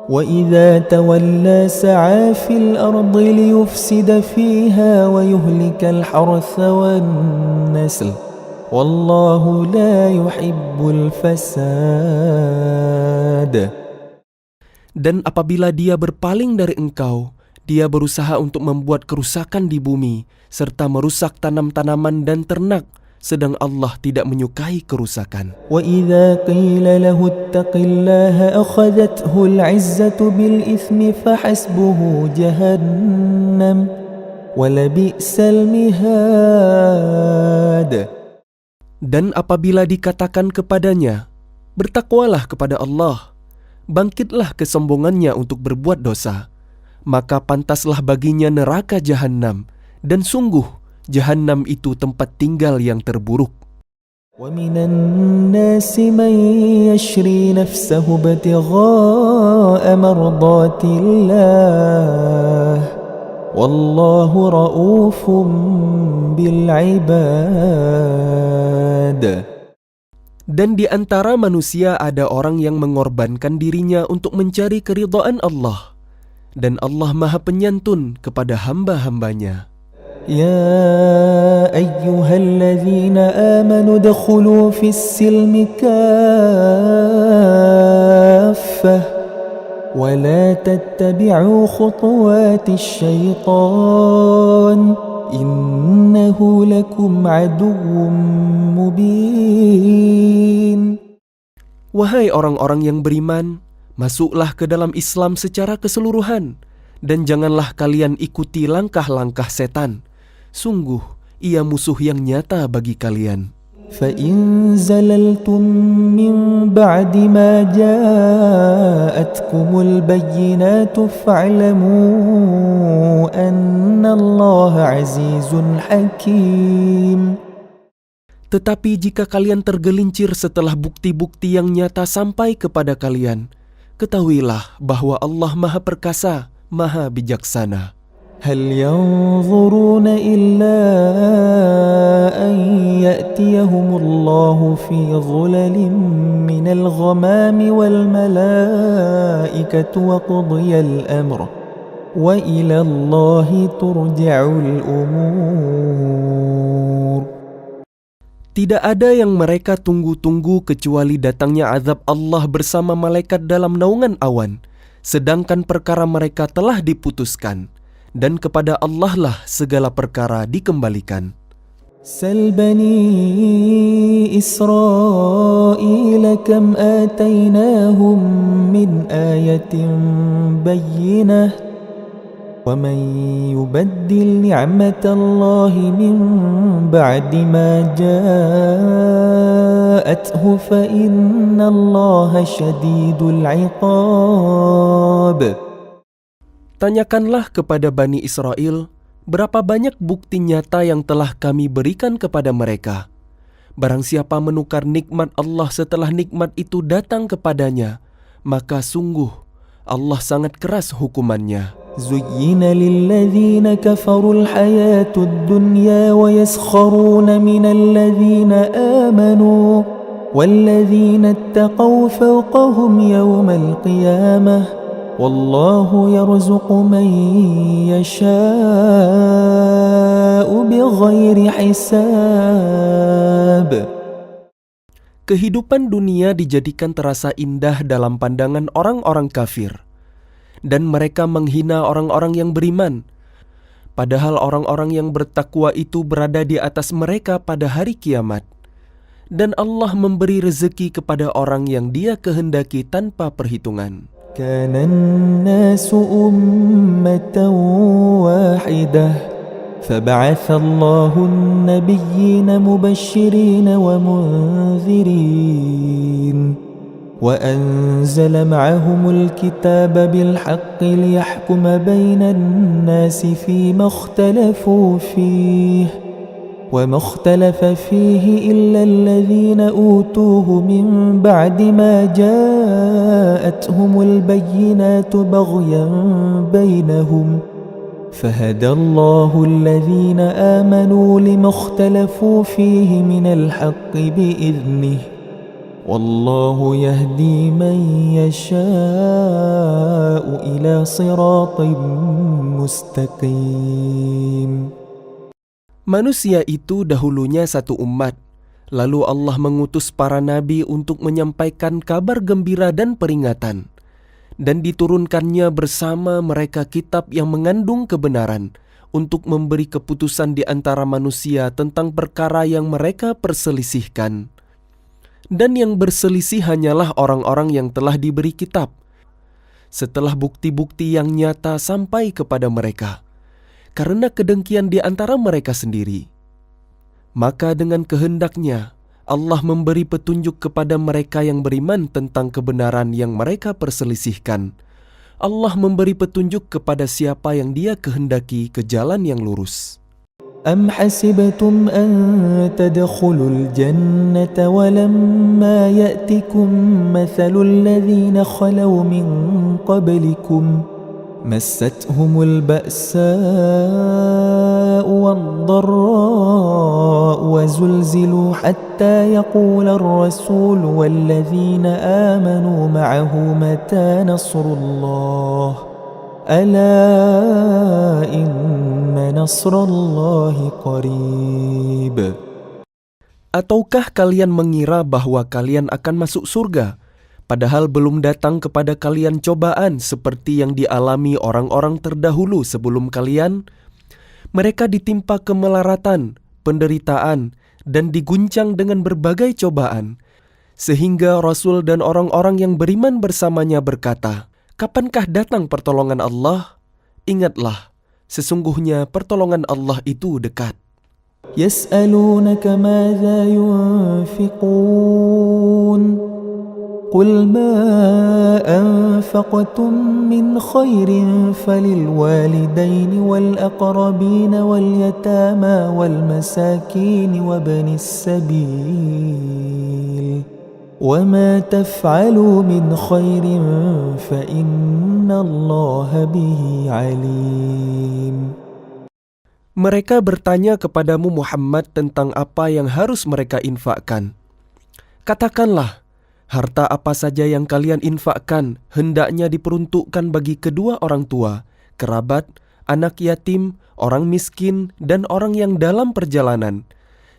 وَإِذَا تَوَلَّى سَعَى فِي الْأَرْضِ لِيُفْسِدَ فِيهَا وَيُهْلِكَ الْحَرْثَ وَالنَّسْلَ وَاللَّهُ لَا يُحِبُّ الْفَسَادَ. Dan apabila dia berpaling dari engkau, dia berusaha untuk membuat kerusakan di bumi, serta merusak tanam-tanaman dan ternak, sedang Allah tidak menyukai kerusakan. وَإِذَا قِيلَ لَهُ اتَّقِ اللَّهَ أَخَذَتْهُ الْعِزَّةُ بِالْإِثْمِ فَحَسْبُهُ جَهَنَّمُ وَلَبِئْسَ الْمِهَادُ. Dan apabila dikatakan kepadanya, "Bertakwalah kepada Allah," bangkitlah kesombongannya untuk berbuat dosa, maka pantaslah baginya neraka Jahannam, dan sungguh Jahannam itu tempat tinggal yang terburuk. وَمِنَ النَّاسِ مَن يَشْرِي نَفْسَهُ ابْتِغَاءَ مَرْضَاتِ اللَّهِ وَاللَّهُ رَءُوفٌ بِالْعِبَادِ. Dan di antara manusia ada orang yang mengorbankan dirinya untuk mencari keridhaan Allah, dan Allah Maha Penyantun kepada hamba-hambanya. يا أيها الذين آمنوا ادخلوا في السلم كافة ولا تتبعوا خطوات الشيطان إنه لكم عدو مبين. Wahai orang-orang yang beriman, masuklah ke dalam Islam secara keseluruhan, dan janganlah kalian ikuti langkah-langkah setan. Sungguh, ia musuh yang nyata bagi kalian. فإن زللتم من بعد ما جاءتكم البينات فاعلموا أن الله عزيز حكيم. Tetapi jika kalian tergelincir setelah bukti-bukti yang nyata sampai kepada kalian, ketahuilah bahwa Allah Maha Perkasa, Maha Bijaksana. هل ينظرون إلا أن يأتيهم الله في ظلل من الغمام والملائكة وقضي الأمر وإلى الله ترجع الأمور. Tidak ada yang mereka tunggu-tunggu kecuali datangnya azab Allah bersama malaikat dalam naungan awan, sedangkan perkara mereka telah diputuskan. Dan kepada Allah lah segala perkara dikembalikan. سل بني إسرائيل كم آتيناهم من آية بينة ومن يبدل نعمة الله من بعد ما جاءته فإن الله شديد العقاب. Tanyakanlah kepada Bani Israel, berapa banyak bukti nyata yang telah kami berikan kepada mereka. Barang siapa menukar nikmat Allah setelah nikmat itu datang kepadanya, maka sungguh Allah sangat keras hukumannya. زين للذين كفروا الحياة الدنيا ويسخرون من الذين آمنوا والذين اتقوا فوقهم يوم القيامة والله يرزق من يشاء بغير حساب. Kehidupan dunia dijadikan terasa indah dalam pandangan orang-orang kafir, dan mereka menghina orang-orang yang beriman, padahal orang-orang yang bertakwa itu berada di atas mereka pada hari kiamat. Dan Allah memberi rezeki kepada orang yang Dia kehendaki tanpa perhitungan. كان الناس أمة واحدة فبعث الله النبيين مبشرين ومنذرين وأنزل معهم الكتاب بالحق ليحكم بين الناس فيما اختلفوا فيه وما اختلف فيه إلا الذين أوتوه من بعد ما جاءتهم البينات بغيا بينهم فهدى الله الذين آمنوا لما اختلفوا فيه من الحق بإذنه والله يهدي من يشاء إلى صراط مستقيم. Manusia itu dahulunya satu umat, lalu Allah mengutus para nabi untuk menyampaikan kabar gembira dan peringatan, dan diturunkannya bersama mereka kitab yang mengandung kebenaran untuk memberi keputusan di antara manusia tentang perkara yang mereka perselisihkan. Dan yang berselisih hanyalah orang-orang yang telah diberi kitab, setelah bukti-bukti yang nyata sampai kepada mereka, karena kedengkian di antara mereka sendiri. Maka dengan kehendaknya, Allah memberi petunjuk kepada mereka yang beriman tentang kebenaran yang mereka perselisihkan. Allah memberi petunjuk kepada siapa yang Dia kehendaki ke jalan yang lurus. أم حسبتم أن تدخلوا الجنة ولما يأتكم مثل الذين خلوا من قبلكم مستهم البأساء والضراء وزلزلوا حتى يقول الرسول والذين آمنوا معه متى نصر الله ألا إن نصر الله قريب. Ataukah kalian mengira bahwa kalian akan masuk surga, padahal belum datang kepada kalian cobaan seperti yang dialami orang-orang terdahulu sebelum kalian? Mereka ditimpa kemelaratan, penderitaan, dan diguncang dengan berbagai cobaan. Sehingga Rasul dan orang-orang yang beriman bersamanya berkata, "Kapankah datang pertolongan Allah?" Ingatlah, sesungguhnya pertolongan Allah itu dekat. يسألونك ماذا ينفقون قل ما أنفقتم من خير فللوالدين والأقربين واليتامى والمساكين وابن السبيل وما تفعلوا من خير فإن الله به عليم. Mereka bertanya kepadamu Muhammad tentang apa yang harus mereka infakkan. Katakanlah, harta apa saja yang kalian infakkan hendaknya diperuntukkan bagi kedua orang tua, kerabat, anak yatim, orang miskin, dan orang yang dalam perjalanan.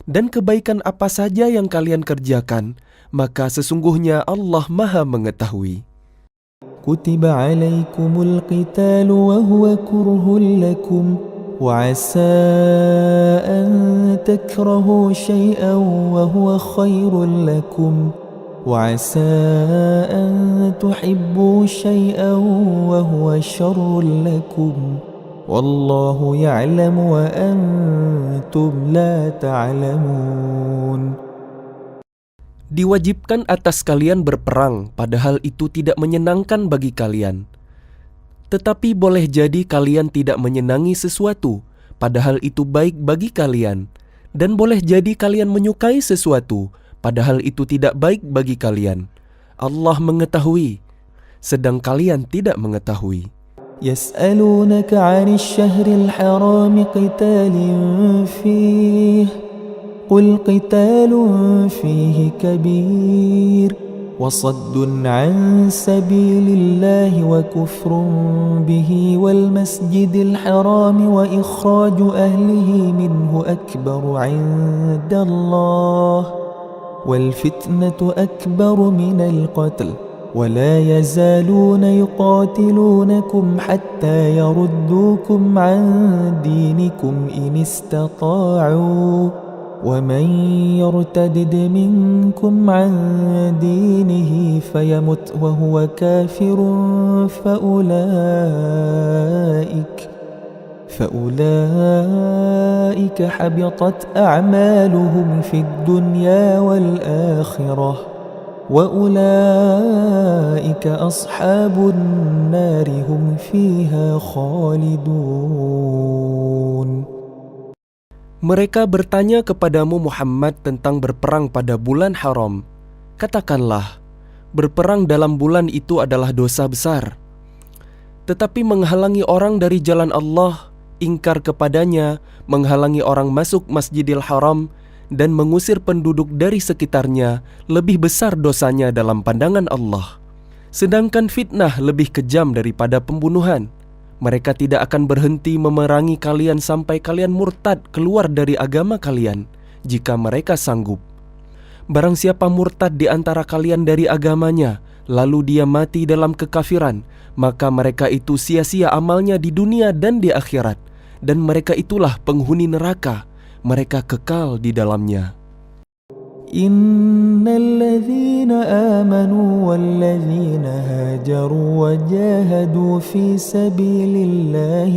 Dan kebaikan apa saja yang kalian kerjakan, maka sesungguhnya Allah Maha mengetahui. كتب عليكم القتال وهو كره لكم وعسى أن تكرهوا شيئا وهو خير لكم وعسى أن تحبوا شيئا وهو شر لكم والله يعلم وأنتم لا تعلمون. Diwajibkan atas kalian berperang, padahal itu tidak menyenangkan bagi kalian. Tetapi boleh jadi kalian tidak menyenangi sesuatu, padahal itu baik bagi kalian. Dan boleh jadi kalian menyukai sesuatu, padahal itu tidak baik bagi kalian. Allah mengetahui, sedang kalian tidak mengetahui. يسألونك عن الشهر الحرام قتال فيه قل قتال فيه كبير وصد عن سبيل الله وكفر به والمسجد الحرام وإخراج أهله منه أكبر عند الله والفتنة أكبر من القتل ولا يزالون يقاتلونكم حتى يردوكم عن دينكم إن استطاعوا ومن يرتدد منكم عن دينه فيمت وهو كافر فأولئك حبطت أعمالهم في الدنيا والآخرة وأولئك أصحاب النار هم فيها خالدون. Mereka bertanya kepadamu Muhammad tentang berperang pada bulan haram. Katakanlah, berperang dalam bulan itu adalah dosa besar. Tetapi menghalangi orang dari jalan Allah, ingkar kepadanya, menghalangi orang masuk Masjidil Haram, dan mengusir penduduk dari sekitarnya, lebih besar dosanya dalam pandangan Allah. Sedangkan fitnah lebih kejam daripada pembunuhan. Mereka tidak akan berhenti memerangi kalian sampai kalian murtad keluar dari agama kalian, jika mereka sanggup. Barang siapa murtad di antara kalian dari agamanya, lalu dia mati dalam kekafiran, maka mereka itu sia-sia amalnya di dunia dan di akhirat, dan mereka itulah penghuni neraka, mereka kekal di dalamnya. إن الذين آمنوا والذين هاجروا وجاهدوا في سبيل الله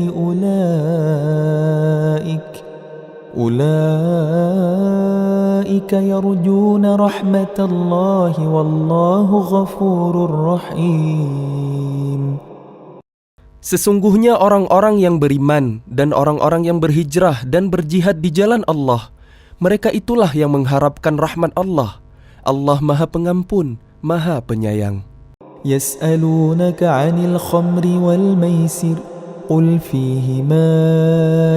أولئك يرجون رحمة الله والله غفور رحيم. Sesungguhnya orang-orang yang beriman dan orang-orang yang berhijrah dan berjihad di jalan Allah, mereka itulah yang mengharapkan rahmat Allah. Allah Maha Pengampun, Maha Penyayang. يسألونك عن الخمر والميسر قل فيهما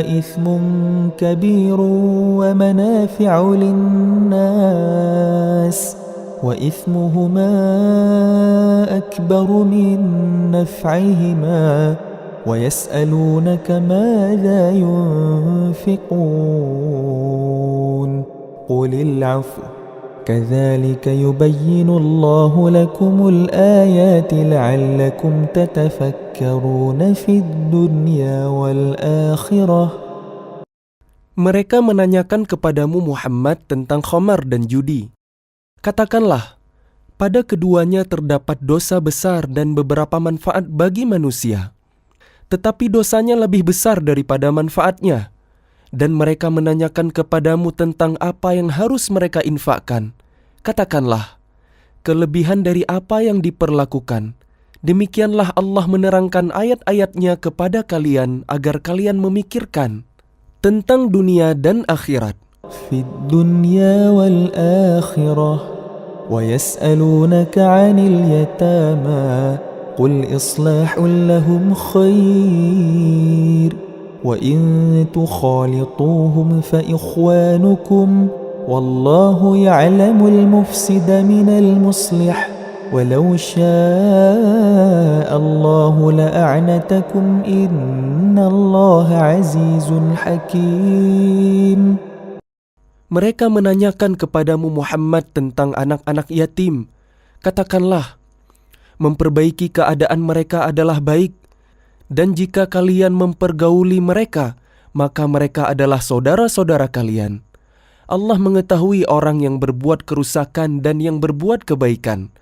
إثم كبير ومنافع للناس وإثمهما أكبر من نفعهما ويسألونك ماذا ينفقون قل العفو كذلك يبين الله لكم الآيات لعلكم تتفكرون في الدنيا والآخرة Mereka menanyakan kepadamu Muhammad tentang khamar dan judi. Katakanlah, pada keduanya terdapat dosa besar dan beberapa manfaat bagi manusia. Tetapi dosanya lebih besar daripada manfaatnya. Dan mereka menanyakan kepadamu tentang apa yang harus mereka infakkan. Katakanlah, kelebihan dari apa yang diperlakukan. Demikianlah Allah menerangkan ayat-ayatnya kepada kalian agar kalian memikirkan tentang dunia dan akhirat. في الدنيا والآخرة ويسألونك عن اليتامى قل إصلاح لهم خير وإن تخالطوهم فإخوانكم والله يعلم المفسد من المصلح ولو شاء الله لأعنتكم إن الله عزيز حكيم. Mereka menanyakan kepadamu Muhammad tentang anak-anak yatim. Katakanlah, memperbaiki keadaan mereka adalah baik. Dan jika kalian mempergauli mereka, maka mereka adalah saudara-saudara kalian. Allah mengetahui orang yang berbuat kerusakan dan yang berbuat kebaikan.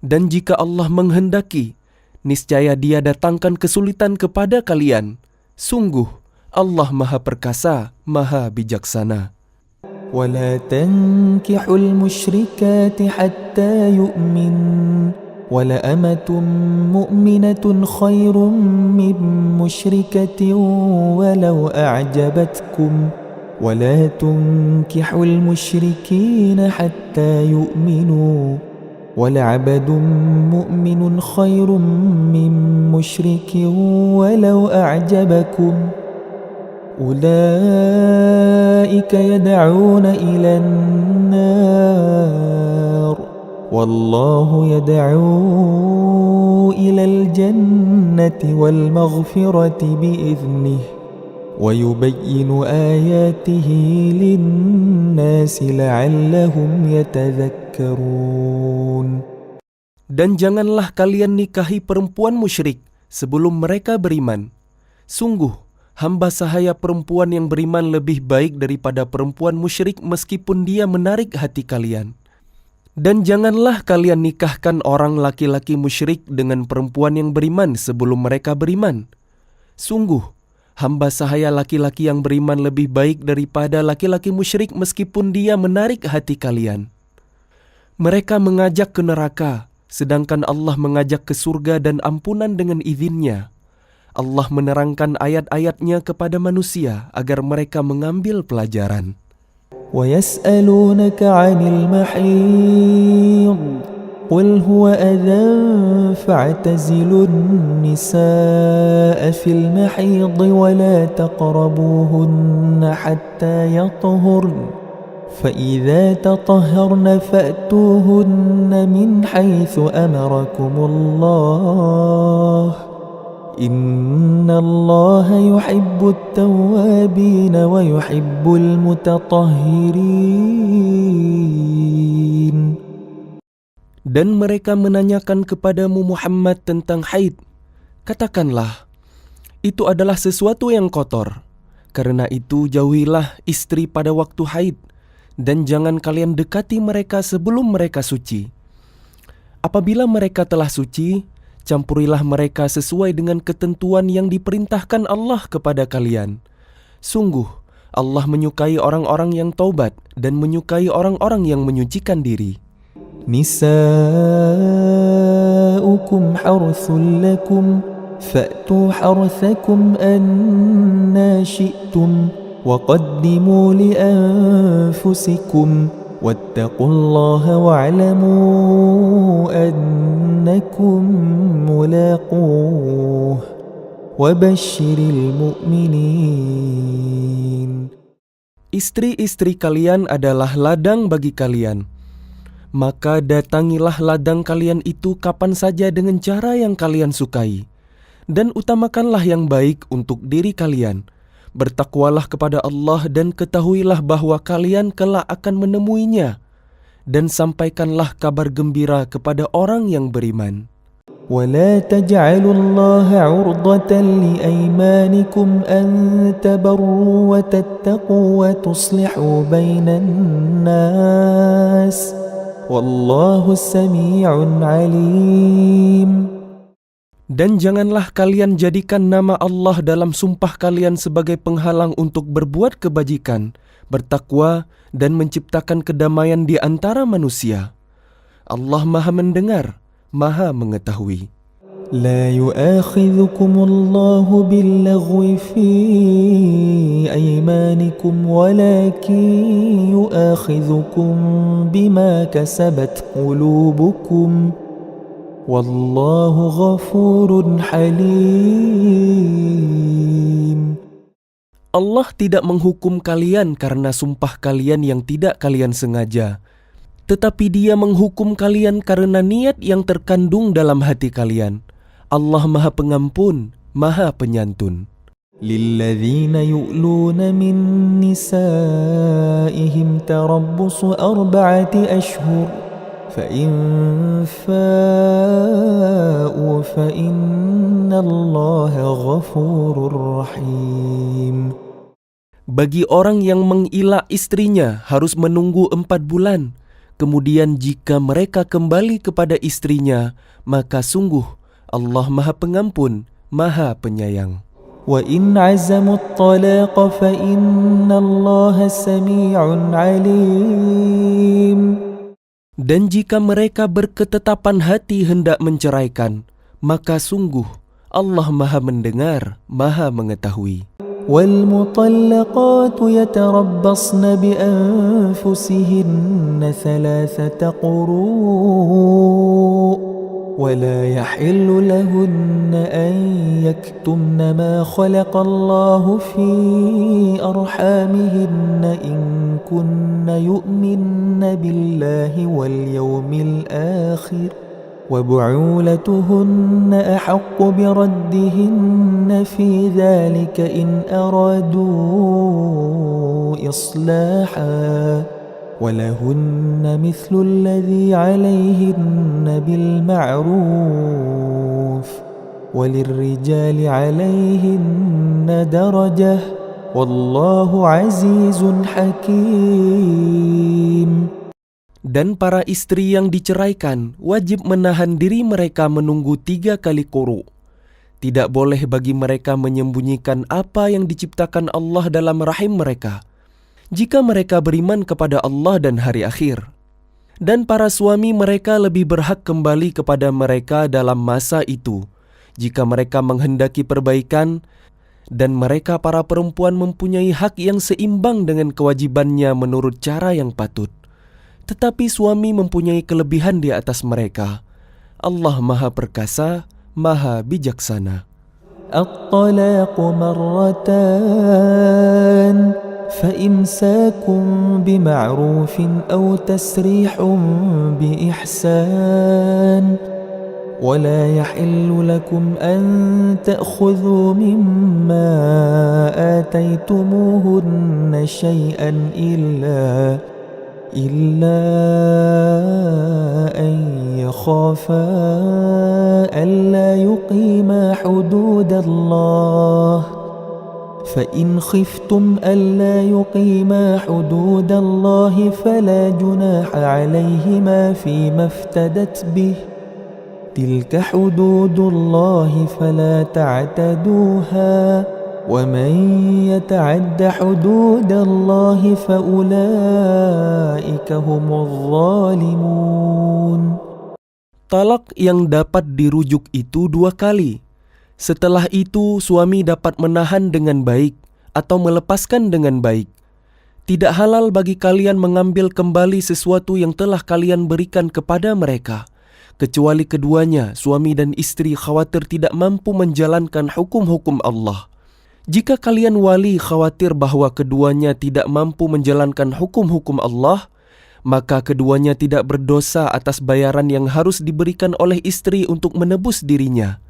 Dan jika Allah menghendaki, niscaya Dia datangkan kesulitan kepada kalian. Sungguh, Allah Maha Perkasa, Maha Bijaksana. ولا تنكحوا المشركات حتى يؤمن ولأمة مؤمنة خير من مشركة ولو أعجبتكم ولا تنكحوا المشركين حتى يؤمنوا ولعبد مؤمن خير من مشرك ولو أعجبكم أولئك يدعون إلى النار والله يدعو إلى الجنة والمغفرة بإذنه ويبين آياته للناس لعلهم يتذكرون. Dan janganlah kalian nikahi perempuan musyrik sebelum mereka beriman. Sungguh, hamba sahaya perempuan yang beriman lebih baik daripada perempuan musyrik meskipun dia menarik hati kalian. Dan janganlah kalian nikahkan orang laki-laki musyrik dengan perempuan yang beriman sebelum mereka beriman. Sungguh, hamba sahaya laki-laki yang beriman lebih baik daripada laki-laki musyrik meskipun dia menarik hati kalian. Mereka mengajak ke neraka, sedangkan Allah mengajak ke surga dan ampunan dengan izinnya. Allah menerangkan ayat-ayatnya kepada manusia agar mereka mengambil pelajaran. ويسألونك عن المحيض قل هو أذى فاعتزلوا النساء في المحيض ولا تقربوهن حتى يطهرن فإذا تطهرن فأتوهن من حيث أمركم الله إن الله يحب التوابين ويحب المتطهرين. Dan mereka menanyakan kepadamu Muhammad tentang haid. Katakanlah, itu adalah sesuatu yang kotor. Karena itu jauhilah istri pada waktu haid, dan jangan kalian dekati mereka sebelum mereka suci. Apabila mereka telah suci, campurilah mereka sesuai dengan ketentuan yang diperintahkan Allah kepada kalian. Sungguh, Allah menyukai orang-orang yang taubat dan menyukai orang-orang yang menyucikan diri. نساؤكم حرث لكم فأتوا حرثكم أنى شئتم وقدموا لأنفسكم واتقوا الله واعلموا أنكم ملاقوه وبشر المؤمنين. Istri-istri kalian adalah ladang bagi kalian. Maka datangilah ladang kalian itu kapan saja dengan cara yang kalian sukai. Dan utamakanlah yang baik untuk diri kalian. Bertakwalah kepada Allah dan ketahuilah bahwa kalian kelak akan menemuinya. Dan sampaikanlah kabar gembira kepada orang yang beriman. ولا تجعلوا الله عرضة لأيمانكم أن تبروا وتتقوا وتصلحوا بين الناس والله سميع عليم. Dan janganlah kalian jadikan nama Allah dalam sumpah kalian sebagai penghalang untuk berbuat kebajikan, bertakwa, dan menciptakan kedamaian di antara manusia. Allah Maha mendengar, Maha mengetahui. لا يؤاخذكم الله باللغو في أيمانكم ولكن يؤاخذكم بما كسبت قلوبكم والله غفور حليم. Allah tidak menghukum kalian karena sumpah kalian yang tidak kalian sengaja, tetapi Dia menghukum kalian karena niat yang terkandung dalam hati kalian. Allah Maha Pengampun, Maha Penyantun. للذين يؤلون من نسائهم تربص 4 أشهر فإن فاءوا فإن الله غفور رحيم. Bagi orang yang mengilah istrinya harus menunggu 4 bulan. Kemudian jika mereka kembali kepada istrinya, maka sungguh Allah Maha Pengampun, Maha Penyayang. وإن عزموا الطلاق فإن الله سميع عليم. Dan jika mereka berketetapan hati hendak menceraikan, maka sungguh Allah Maha mendengar, Maha mengetahui. والمطلقات يتربصن بأنفسهن 3 قروء ولا يحل لهن أن يكتمن ما خلق الله في أرحامهن إن كن يؤمن بالله واليوم الآخر وبعولتهن أحق بردهن في ذلك إن أرادوا إصلاحا ولهن مثل الذي عليهن بالمعروف وللرجال عليهن درجة والله عزيز حكيم. Dan para istri yang diceraikan wajib menahan diri mereka menunggu 3 kali quru. Tidak boleh bagi mereka menyembunyikan apa yang diciptakan Allah dalam rahim mereka, jika mereka beriman kepada Allah dan hari akhir. Dan para suami mereka lebih berhak kembali kepada mereka dalam masa itu, jika mereka menghendaki perbaikan, dan mereka para perempuan mempunyai hak yang seimbang dengan kewajibannya menurut cara yang patut. Tetapi suami mempunyai kelebihan di atas mereka. Allah Maha Perkasa, Maha Bijaksana. الطلاق مرتان فإمساك بمعروف أو تسريح بإحسان ولا يحل لكم أن تأخذوا مما آتيتموهن شيئا إلا أن يخافا ألا يقيما حدود الله فإن خفتم ألا يقيما حدود الله فلا جناح عليهما فيما افتدت به تلك حدود الله فلا تعتدوها ومن يتعد حدود الله فأولئك هم الظالمون. Talak yang dapat dirujuk itu 2 kali. Setelah itu suami dapat menahan dengan baik atau melepaskan dengan baik. Tidak halal bagi kalian mengambil kembali sesuatu yang telah kalian berikan kepada mereka, kecuali keduanya, suami dan istri, khawatir tidak mampu menjalankan hukum-hukum Allah. Jika kalian wali khawatir bahwa keduanya tidak mampu menjalankan hukum-hukum Allah, maka keduanya tidak berdosa atas bayaran yang harus diberikan oleh istri untuk menebus dirinya.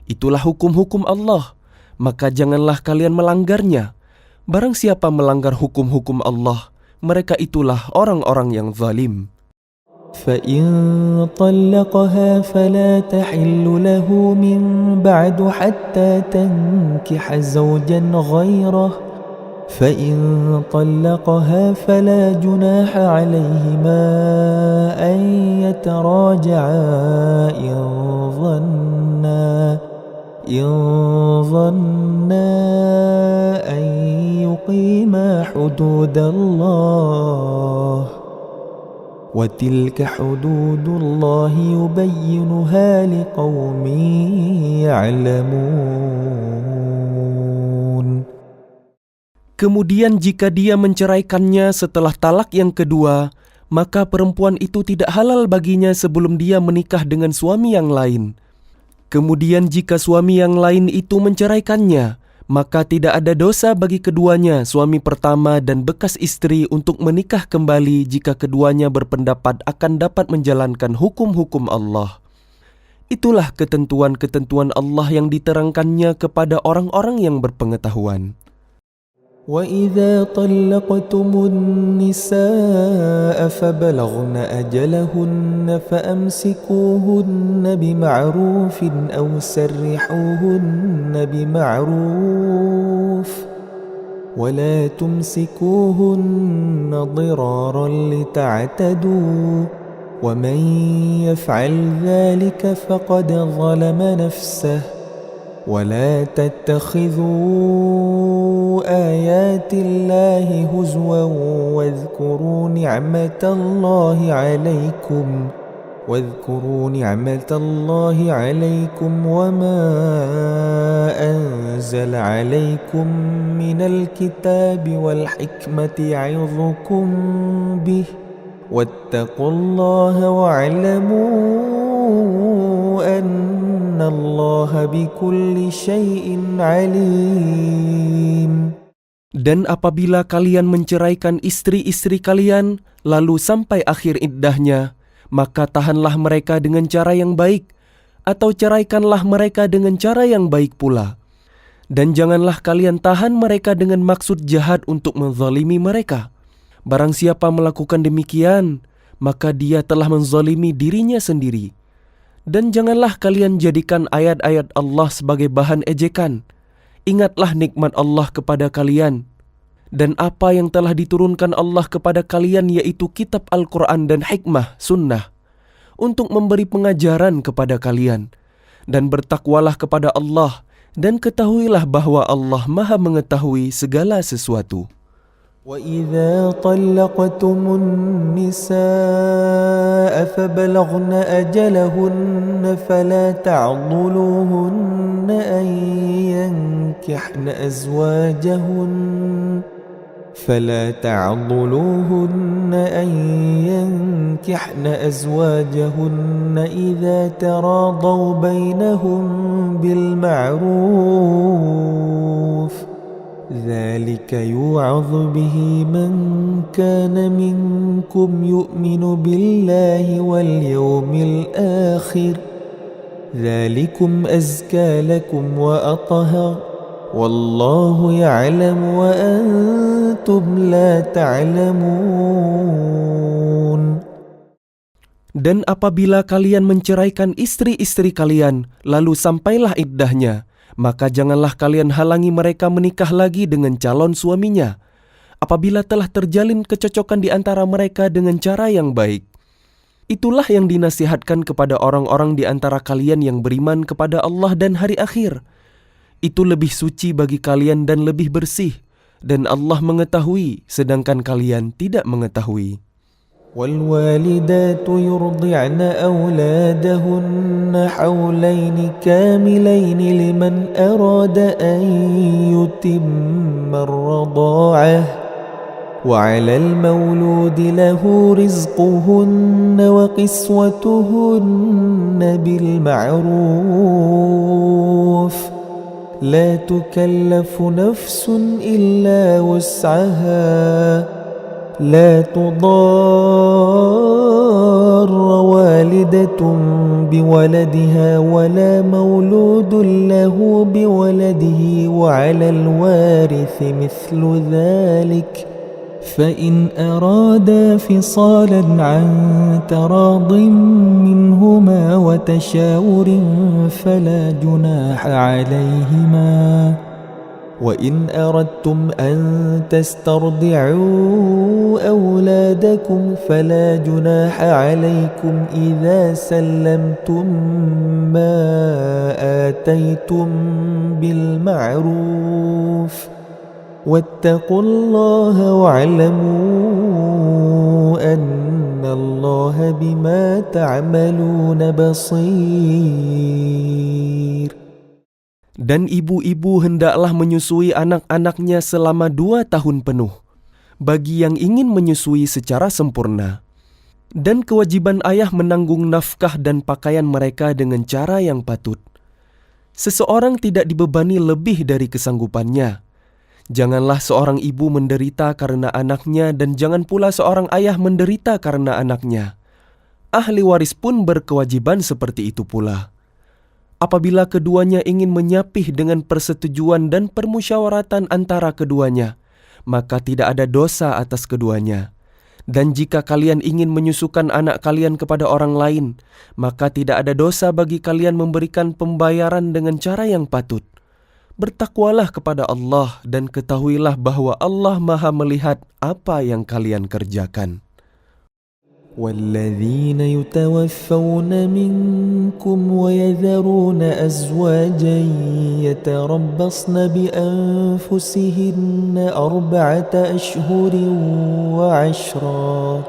Itulah hukum-hukum Allah, maka janganlah kalian melanggarnya. Barang siapa melanggar hukum-hukum Allah, mereka itulah orang-orang yang zalim. فإن طلقها فلا تحل له من بعد حتى تنكح زوجا غيره فإن طلقها فلا جناح عليهما أن يتراجعا إن ظنا أن يقيما حدود الله وتلك حدود الله يبينها لقوم يعلمون. Kemudian jika dia menceraikannya setelah talak yang kedua, maka perempuan itu tidak halal baginya sebelum dia menikah dengan suami yang lain. Kemudian jika suami yang lain itu menceraikannya, maka tidak ada dosa bagi keduanya, suami pertama dan bekas istri, untuk menikah kembali jika keduanya berpendapat akan dapat menjalankan hukum-hukum Allah. Itulah ketentuan-ketentuan Allah yang diterangkannya kepada orang-orang yang berpengetahuan. وَإِذَا طَلَّقْتُمُ النِّسَاءَ فَبَلَغْنَ أَجَلَهُنَّ فَأَمْسِكُوهُنَّ بِمَعْرُوفٍ أَوْ سَرِّحُوهُنَّ بِمَعْرُوفٍ وَلَا تُمْسِكُوهُنَّ ضِرَارًا لِتَعْتَدُوا وَمَنْ يَفْعَلْ ذَلِكَ فَقَدْ ظَلَمَ نَفْسَهُ ولا تتخذوا آيات الله هزوا واذكروا نعمة الله عليكم وما أنزل عليكم من الكتاب والحكمة يعظكم به واتقوا الله واعلموا أن الله بكل شيء عليم. Dan apabila kalian menceraikan istri-istri kalian, lalu sampai akhir iddahnya, maka tahanlah mereka dengan cara yang baik, atau ceraikanlah mereka dengan cara yang baik pula. Dan janganlah kalian tahan mereka dengan maksud jahat untuk menzalimi mereka. Barang siapa melakukan demikian, maka dia telah menzalimi dirinya sendiri. Dan janganlah kalian jadikan ayat-ayat Allah sebagai bahan ejekan. Ingatlah nikmat Allah kepada kalian dan apa yang telah diturunkan Allah kepada kalian, yaitu kitab Al-Quran dan hikmah sunnah, untuk memberi pengajaran kepada kalian. Dan bertakwalah kepada Allah, dan ketahuilah bahwa Allah Maha mengetahui segala sesuatu. وَإِذَا طَلَّقْتُمُ النِّسَاءَ فَبَلَغْنَ أَجَلَهُنَّ فَلَا تَعْضُلُوهُنَّ أَن يَنكِحْنَ أَزْوَاجَهُنَّ إِذَا تَرَاضَوْا بَيْنَهُم بِالْمَعْرُوفِ ذلك يوعظ به من كان منكم يؤمن بالله واليوم الآخر ذلكم أزكى لكم وأطهر والله يعلم وأنتم لا تعلمون. Dan apabila kalian menceraikan istri-istri kalian, lalu sampailah iddahnya, maka janganlah kalian halangi mereka menikah lagi dengan calon suaminya, apabila telah terjalin kecocokan di antara mereka dengan cara yang baik. Itulah yang dinasihatkan kepada orang-orang di antara kalian yang beriman kepada Allah dan hari akhir. Itu lebih suci bagi kalian dan lebih bersih, dan Allah mengetahui sedangkan kalian tidak mengetahui. والوالدات يرضعن أولادهن حولين كاملين لمن أراد أن يتم الرضاعة وعلى المولود له رزقهن وكسوتهن بالمعروف لا تكلف نفس إلا وسعها لا تضار والدة بولدها ولا مولود له بولده وعلى الوارث مثل ذلك فإن أرادا فصالا عن تراض منهما وتشاور فلا جناح عليهما وإن أردتم أن تسترضعوا أولادكم فلا جناح عليكم إذا سلمتم ما آتيتم بالمعروف واتقوا الله واعلموا أن الله بما تعملون بصير. Dan ibu-ibu hendaklah menyusui anak-anaknya selama 2 tahun penuh, bagi yang ingin menyusui secara sempurna. Dan kewajiban ayah menanggung nafkah dan pakaian mereka dengan cara yang patut. Seseorang tidak dibebani lebih dari kesanggupannya. Janganlah seorang ibu menderita karena anaknya dan jangan pula seorang ayah menderita karena anaknya. Ahli waris pun berkewajiban seperti itu pula. Apabila keduanya ingin menyapih dengan persetujuan dan permusyawaratan antara keduanya, maka tidak ada dosa atas keduanya. Dan jika kalian ingin menyusukan anak kalian kepada orang lain, maka tidak ada dosa bagi kalian memberikan pembayaran dengan cara yang patut. Bertakwalah kepada Allah dan ketahuilah bahwa Allah Maha melihat apa yang kalian kerjakan. والذين يتوفون منكم ويذرون أزواجا يتربصن بأنفسهن 4 أشهر وعشرا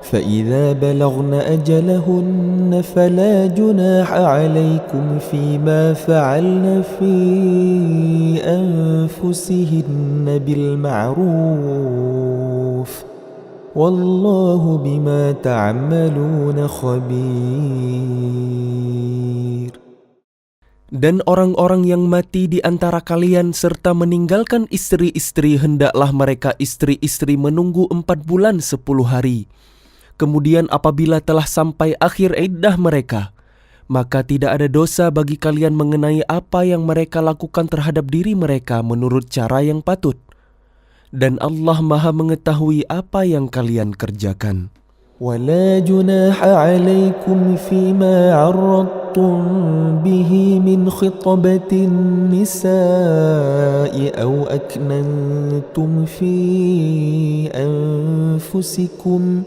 فإذا بلغن أجلهن فلا جناح عليكم فيما فعلن في أنفسهن بالمعروف Wallahu bima ta'maluna khabir. Dan orang-orang yang mati di antara kalian serta meninggalkan istri-istri hendaklah mereka istri-istri menunggu 4 bulan 10 hari. Kemudian apabila telah sampai akhir iddah mereka, maka tidak ada dosa bagi kalian mengenai apa yang mereka lakukan terhadap diri mereka menurut cara yang patut. Dan Allah Maha mengetahui apa yang kalian kerjakan. ولا جناح عليكم فيما عرضتم به من خطبة النساء أو أكننتم في أنفسكم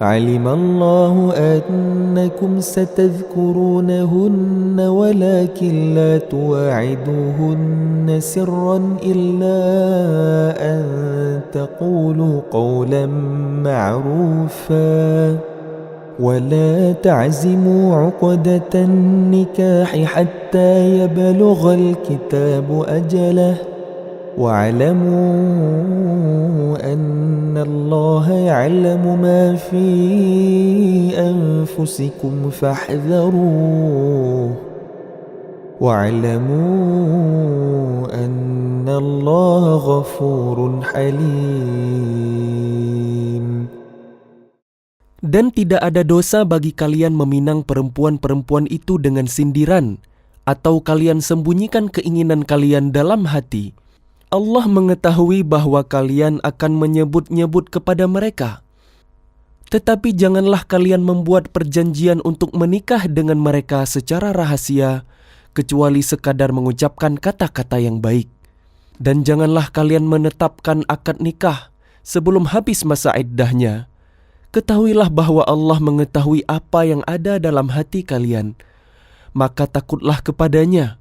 علم الله أنكم ستذكرونهن ولكن لا تواعدوهن سرا إلا أن تقولوا قولا معروفا ولا تعزموا عقدة النكاح حتى يبلغ الكتاب أجله واعلموا أن الله يعلم ما في أنفسكم فاحذروه واعلموا أن الله غفور حليم. Dan tidak ada dosa bagi kalian meminang perempuan-perempuan itu dengan sindiran, atau kalian sembunyikan keinginan kalian dalam hati. Allah mengetahui bahwa kalian akan menyebut-nyebut kepada mereka. Tetapi janganlah kalian membuat perjanjian untuk menikah dengan mereka secara rahasia, kecuali sekadar mengucapkan kata-kata yang baik. Dan janganlah kalian menetapkan akad nikah sebelum habis masa iddahnya. Ketahuilah bahwa Allah mengetahui apa yang ada dalam hati kalian. Maka takutlah kepadanya.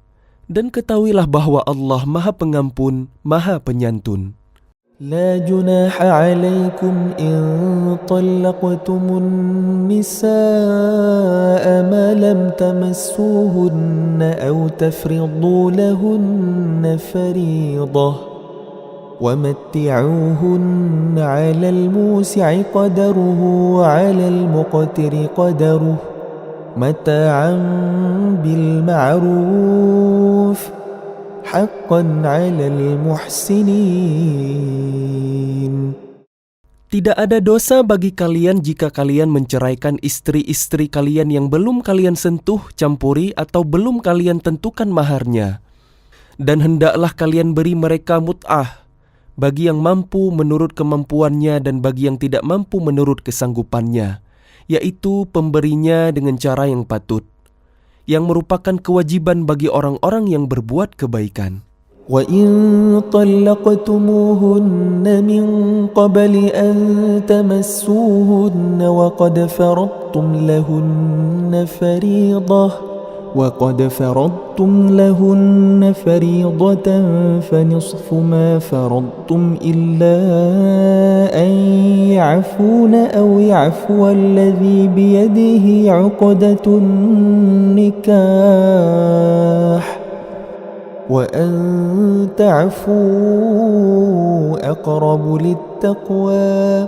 Dan ketahuilah bahwa Allah Maha Pengampun, Maha Penyantun. لا جناح عليكم إن طلقتم النساء ما لم تمسوهن أو تفرضوا لهن فريضة ومتعوهن على الموسع قدره وعلى المقتر قدره متاعا بالمعروف حقا على المحسنين. Tidak ada dosa bagi kalian jika kalian menceraikan istri-istri kalian yang belum kalian sentuh, campuri, atau belum kalian tentukan maharnya. Dan hendaklah kalian beri mereka mut'ah, bagi yang mampu menurut kemampuannya dan bagi yang tidak mampu menurut kesanggupannya, yaitu pemberinya dengan cara yang patut, yang merupakan kewajiban bagi orang-orang yang berbuat kebaikan. وَإِن طَلَّقْتُمُوهُنَّ مِن قَبْلِ أَن تَمَسُّوهُنَّ وَقَدْ فَرَضْتُمْ لَهُنَّ فَرِيضَةً فَنِصْفُ مَا فَرَضْتُمْ إِلَّا أَن يَعْفُونَ أَوْ يَعْفُوَ الَّذِي بِيَدِهِ عُقْدَةُ النِّكَاحِ وَأَن تَعْفُوا أَقْرَبُ لِلتَّقْوَى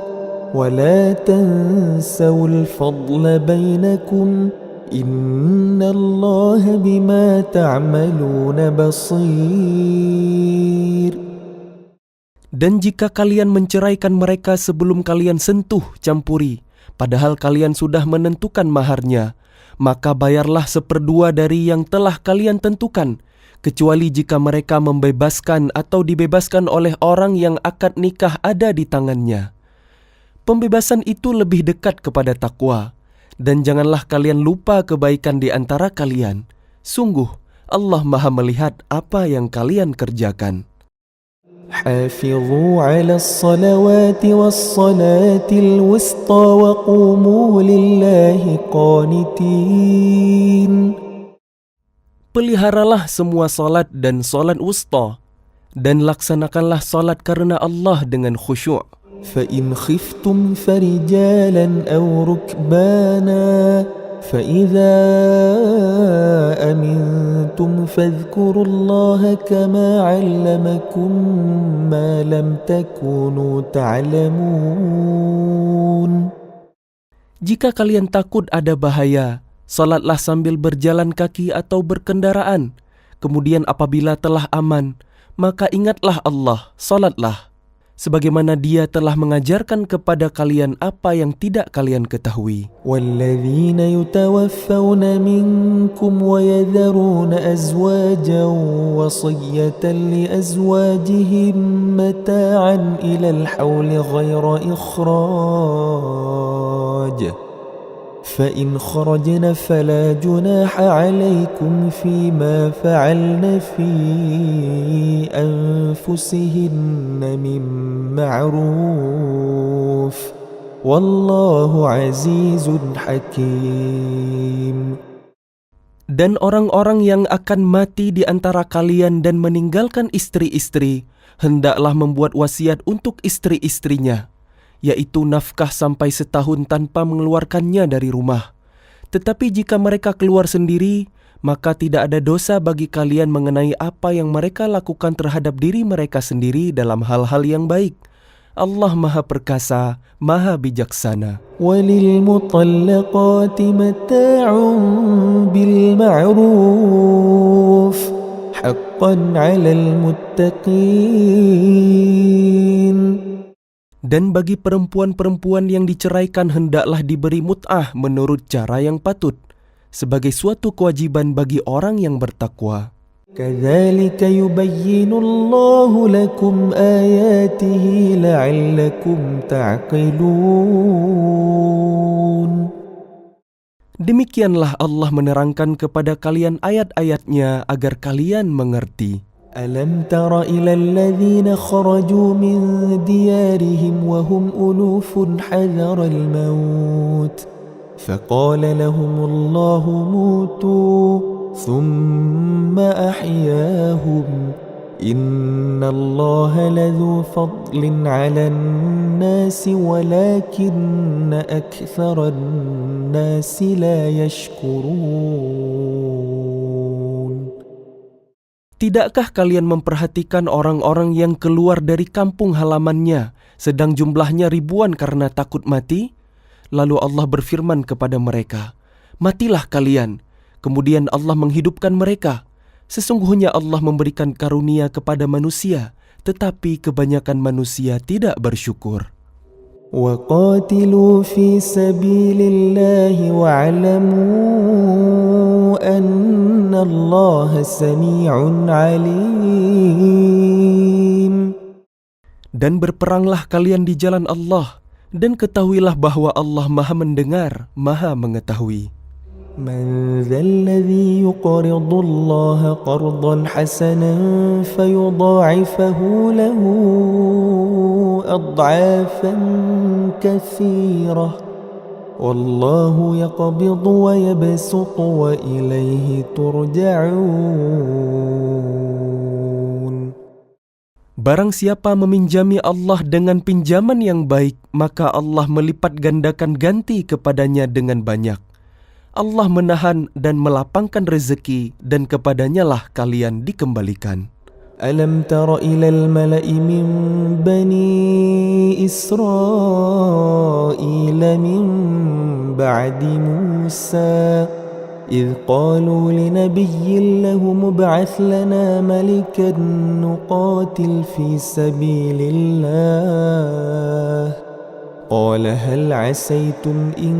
وَلَا تَنسَوُا الْفَضْلَ بَيْنَكُمْ إِنَّ اللَّهَ بِمَا تَعْمَلُونَ بَصِيرٌ. Dan jika kalian menceraikan mereka sebelum kalian sentuh campuri, padahal kalian sudah menentukan maharnya, maka bayarlah 1/2 dari yang telah kalian tentukan, kecuali jika mereka membebaskan atau dibebaskan oleh orang yang akad nikah ada di tangannya. Pembebasan itu lebih dekat kepada takwa. Dan janganlah kalian lupa kebaikan di antara kalian. Sungguh, Allah Maha melihat apa yang kalian kerjakan. حافظوا على الصلوات والصلاة الوسطى وقوموا لله قانتين. Peliharalah semua salat dan salat wusta, dan laksanakanlah salat karena Allah dengan khusyuk. فإن خفتم فرجالا أو ركبانا فإذا أمنتم فاذكروا الله كما علمكم ما لم تكونوا تعلمون. Jika kalian takut ada bahaya, salatlah sambil berjalan kaki atau berkendaraan. Kemudian apabila telah aman, maka ingatlah Allah, salatlah, sebagaimana Dia telah mengajarkan kepada kalian apa yang tidak kalian ketahui. وَالَّذِينَ يُتَوَفَّوْنَ مِنكُمْ وَيَذَرُونَ أَزْوَاجًا وَصِيَّةً لِأَزْوَاجِهِمْ مَتَاعًا إِلَى الْحَوْلِ غَيْرَ إِخْرَاجٍ فَإِنْ خَرَجْنَ فَلَا جُنَاحَ عَلَيْكُمْ فِيمَا فَعَلْنَ فِي أَنفُسِهِنَّ مِنْ مَعْرُوفٍ وَاللَّهُ عَزِيزٌ حَكِيمٌ. Dan orang-orang yang akan mati di antara kalian dan meninggalkan istri-istri, hendaklah membuat wasiat untuk istri-istrinya, yaitu nafkah sampai setahun tanpa mengeluarkannya dari rumah. Tetapi jika mereka keluar sendiri, maka tidak ada dosa bagi kalian mengenai apa yang mereka lakukan terhadap diri mereka sendiri dalam hal-hal yang baik. Allah Maha Perkasa, Maha Bijaksana. وَلِلْمُطَلَّقَاتِ مَتَاعٌ بِالْمَعْرُوفِ حَقًّا عَلَى الْمُتَّقِينَ. Dan bagi perempuan-perempuan yang diceraikan hendaklah diberi mut'ah menurut cara yang patut, sebagai suatu kewajiban bagi orang yang bertakwa. كَذَلِكَ يُبَيِّنُ اللَّهُ لَكُمْ آيَاتِهِ لَعَلَّكُمْ تَعْقِلُونَ. Demikianlah Allah menerangkan kepada kalian ayat-ayatnya agar kalian mengerti. أَلَمْ تَرَ إِلَى الَّذِينَ خَرَجُوا مِنْ دِيَارِهِمْ وَهُمْ أُلُوفٌ حَذَرَ الْمَوْتِ فَقَالَ لَهُمُ اللَّهُ مُوتُوا ثُمَّ أَحْيَاهُمْ إِنَّ اللَّهَ لَذُو فَضْلٍ عَلَى النَّاسِ وَلَكِنَّ أَكْثَرَ النَّاسِ لَا يَشْكُرُونَ. Tidakkah kalian memperhatikan orang-orang yang keluar dari kampung halamannya, sedang jumlahnya ribuan karena takut mati? Lalu Allah berfirman kepada mereka, "Matilah kalian." Kemudian Allah menghidupkan mereka. Sesungguhnya Allah memberikan karunia kepada manusia, tetapi kebanyakan manusia tidak bersyukur. وَقَاتِلُوا فِي سَبِيلِ اللَّهِ وَاعْلَمُوا أَنَّ اللَّهَ سَمِيعٌ عَلِيمٌ. Dan berperanglah kalian di jalan Allah, dan ketahuilah bahwa Allah Maha mendengar, Maha mengetahui. من ذا الذي يقرض الله قرضا حسنا فيضاعفه له أضعافا كثيرة والله يقبض ويبسط وإليه ترجعون. Barang siapa meminjami Allah dengan pinjaman yang baik, maka Allah melipat gandakan ganti kepadanya dengan banyak. Allah menahan dan melapangkan rezeki, dan kepadanya lah kalian dikembalikan. ألم تر إلى الملأ من بني إسرائيل من بعد موسى إذ قالوا لنبي لهم ابعث لنا ملكا نقاتل في سبيل الله قال هل عسيتم إن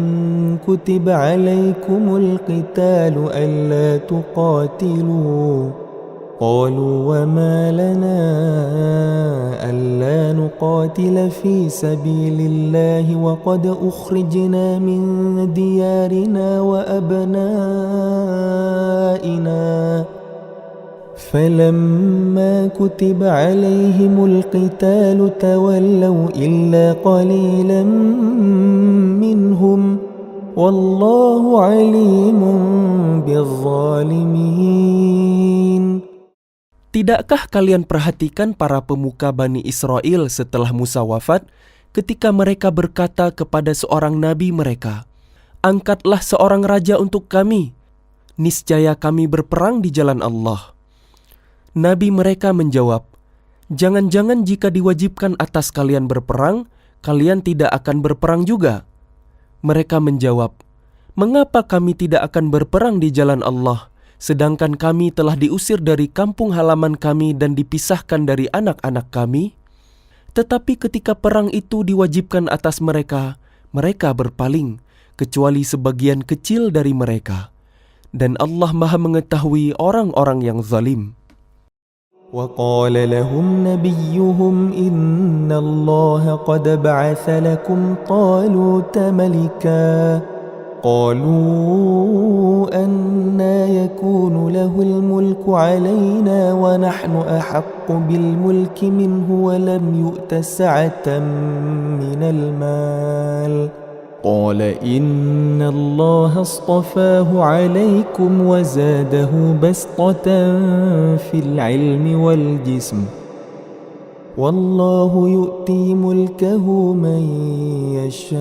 كتب عليكم القتال ألا تقاتلوا قالوا وما لنا ألا نقاتل في سبيل الله وقد أخرجنا من ديارنا وأبنائنا فلما كتب عليهم القتال تولوا إلا قليلا منهم والله عليم بالظالمين. Tidakkah kalian perhatikan para pemuka Bani Israel setelah Musa wafat, ketika mereka berkata kepada seorang nabi mereka, "Angkatlah seorang raja untuk kami, niscaya kami berperang di jalan Allah." Nabi mereka menjawab, "Jangan-jangan jika diwajibkan atas kalian berperang, kalian tidak akan berperang juga?" Mereka menjawab, "Mengapa kami tidak akan berperang di jalan Allah, sedangkan kami telah diusir dari kampung halaman kami dan dipisahkan dari anak-anak kami?" Tetapi ketika perang itu diwajibkan atas mereka, mereka berpaling, kecuali sebagian kecil dari mereka. Dan Allah Maha mengetahui orang-orang yang zalim. وقال لهم نبيهم إن الله قد بعث لكم طالوت ملكا قالوا أنى يكون له الملك علينا ونحن أحق بالملك منه ولم يؤت سعة من المال قال إن الله اصطفاه عليكم وزاده بسطة في العلم والجسم والله يؤتي ملكه من يشاء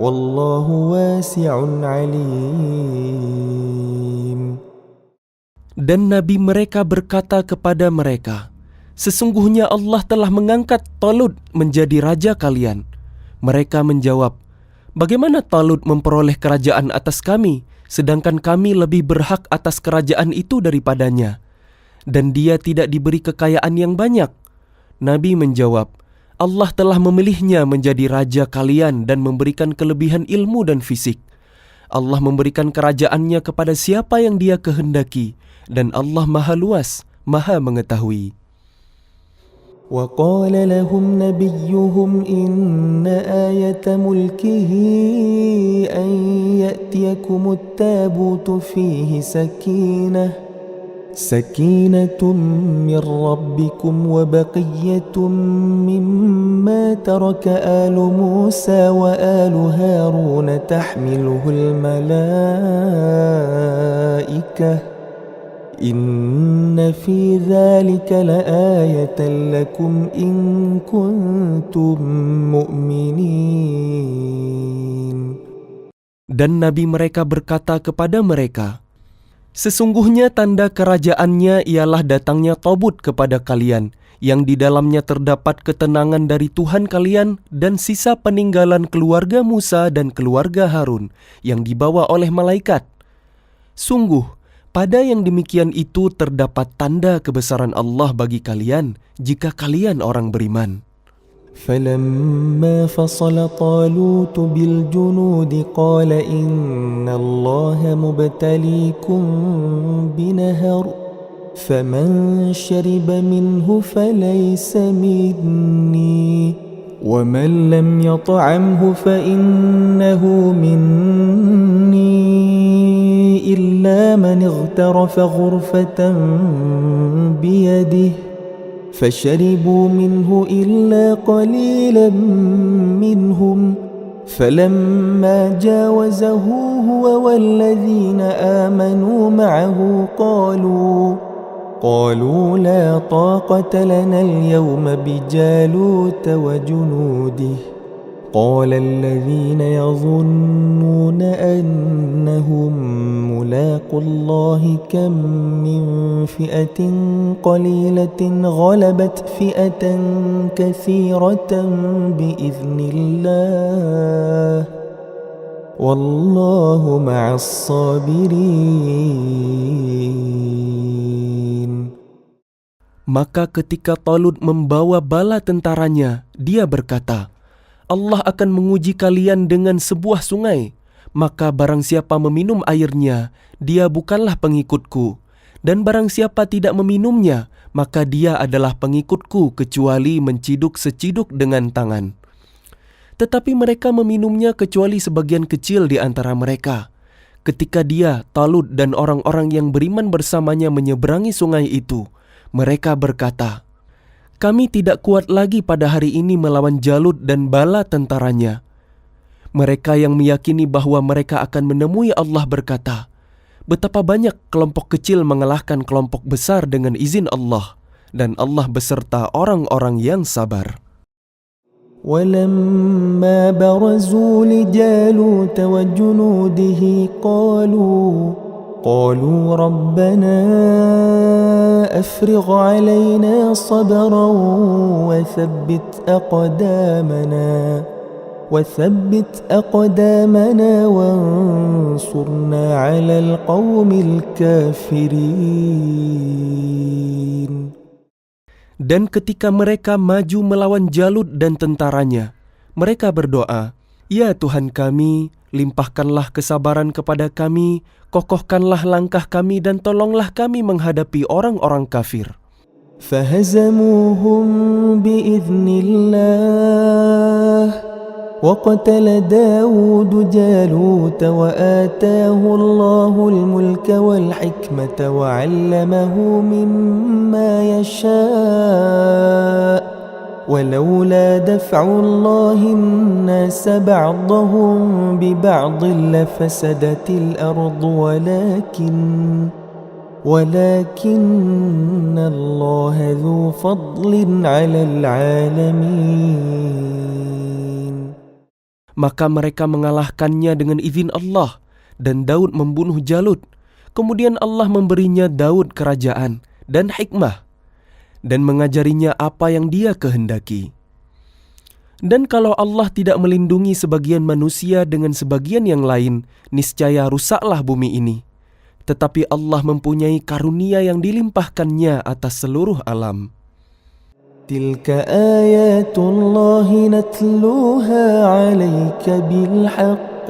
والله واسع عليم. Dan nabi mereka berkata kepada mereka, "Sesungguhnya Allah telah mengangkat Talut menjadi raja kalian." Mereka menjawab, "Bagaimana Talut memperoleh kerajaan atas kami, sedangkan kami lebih berhak atas kerajaan itu daripadanya? Dan dia tidak diberi kekayaan yang banyak." Nabi menjawab, "Allah telah memilihnya menjadi raja kalian dan memberikan kelebihan ilmu dan fisik. Allah memberikan kerajaannya kepada siapa yang dia kehendaki, dan Allah Maha luas, Maha mengetahui." وقال لهم نبيهم إن آية ملكه أن يأتيكم التابوت فيه سكينة من ربكم وبقية مما ترك آل موسى وآل هارون تحمله الملائكة إن في ذلك لآية لكم إن كنتم مؤمنين. Dan nabi mereka berkata kepada mereka, "Sesungguhnya tanda kerajaannya ialah datangnya Tobut kepada kalian, yang di dalamnya terdapat ketenangan dari Tuhan kalian dan sisa peninggalan keluarga Musa dan keluarga Harun yang dibawa oleh malaikat. Sungguh, pada yang demikian itu terdapat tanda kebesaran Allah bagi kalian jika kalian orang beriman." فلما فصل طالوت بالجنود قال إن الله مبتليكم بنهر فمن شرب منه فليس مني ومن لم يطعمه فإنه مني إلا من اغترف غرفة بيده فشربوا منه إلا قليلا منهم فلما جاوزه هو والذين آمنوا معه قالوا لا طاقة لنا اليوم بجالوت وجنوده قال الذين يظنون أنهم ملاقو الله كم من فئة قليلة غلبت فئة كثيرة بإذن الله والله مع الصابرين. Maka ketika Talut membawa bala tentaranya, dia berkata, Allah akan menguji kalian dengan sebuah sungai, maka barang siapa meminum airnya, dia bukanlah pengikutku, dan barang siapa tidak meminumnya, maka dia adalah pengikutku kecuali menciduk seciduk dengan tangan. Tetapi mereka meminumnya kecuali sebagian kecil di antara mereka. Ketika dia, Talut dan orang-orang yang beriman bersamanya menyeberangi sungai itu, mereka berkata, kami tidak kuat lagi pada hari ini melawan Jalut dan bala tentaranya. Mereka yang meyakini bahwa mereka akan menemui Allah berkata, betapa banyak kelompok kecil mengalahkan kelompok besar dengan izin Allah, dan Allah beserta orang-orang yang sabar. ولما برزوا لجالوت وجنوده قالوا ربنا أفرغ علينا صبرا وثبت أقدامنا وانصرنا على القوم الكافرين. Dan ketika mereka maju melawan Jalut dan tentaranya, mereka berdoa, ya Tuhan kami, limpahkanlah kesabaran kepada kami, kokohkanlah langkah kami dan tolonglah kami menghadapi orang-orang kafir. فهزموهم بإذن الله وقتل داود جالوت وآتاه الله الملك والحكمة وعلمه مما يشاء ولولا دفع الله الناس بعضهم ببعض لفسدت الأرض ولكن الله ذو فضل على العالمين. Maka mereka mengalahkannya dengan izin Allah, dan Daud membunuh Jalut. Kemudian Allah memberinya Daud kerajaan dan hikmah, dan mengajarinya apa yang dia kehendaki. Dan kalau Allah tidak melindungi sebagian manusia dengan sebagian yang lain, niscaya rusaklah bumi ini. Tetapi Allah mempunyai karunia yang dilimpahkannya atas seluruh alam. Tilka ayatullah natluha 'alaika bilhaqq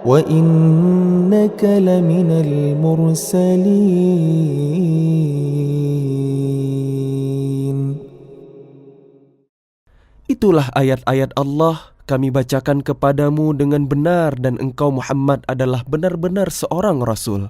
wa innaka laminal mursalin. Itulah ayat-ayat Allah kami bacakan kepadamu dengan benar, dan engkau Muhammad adalah benar-benar seorang Rasul.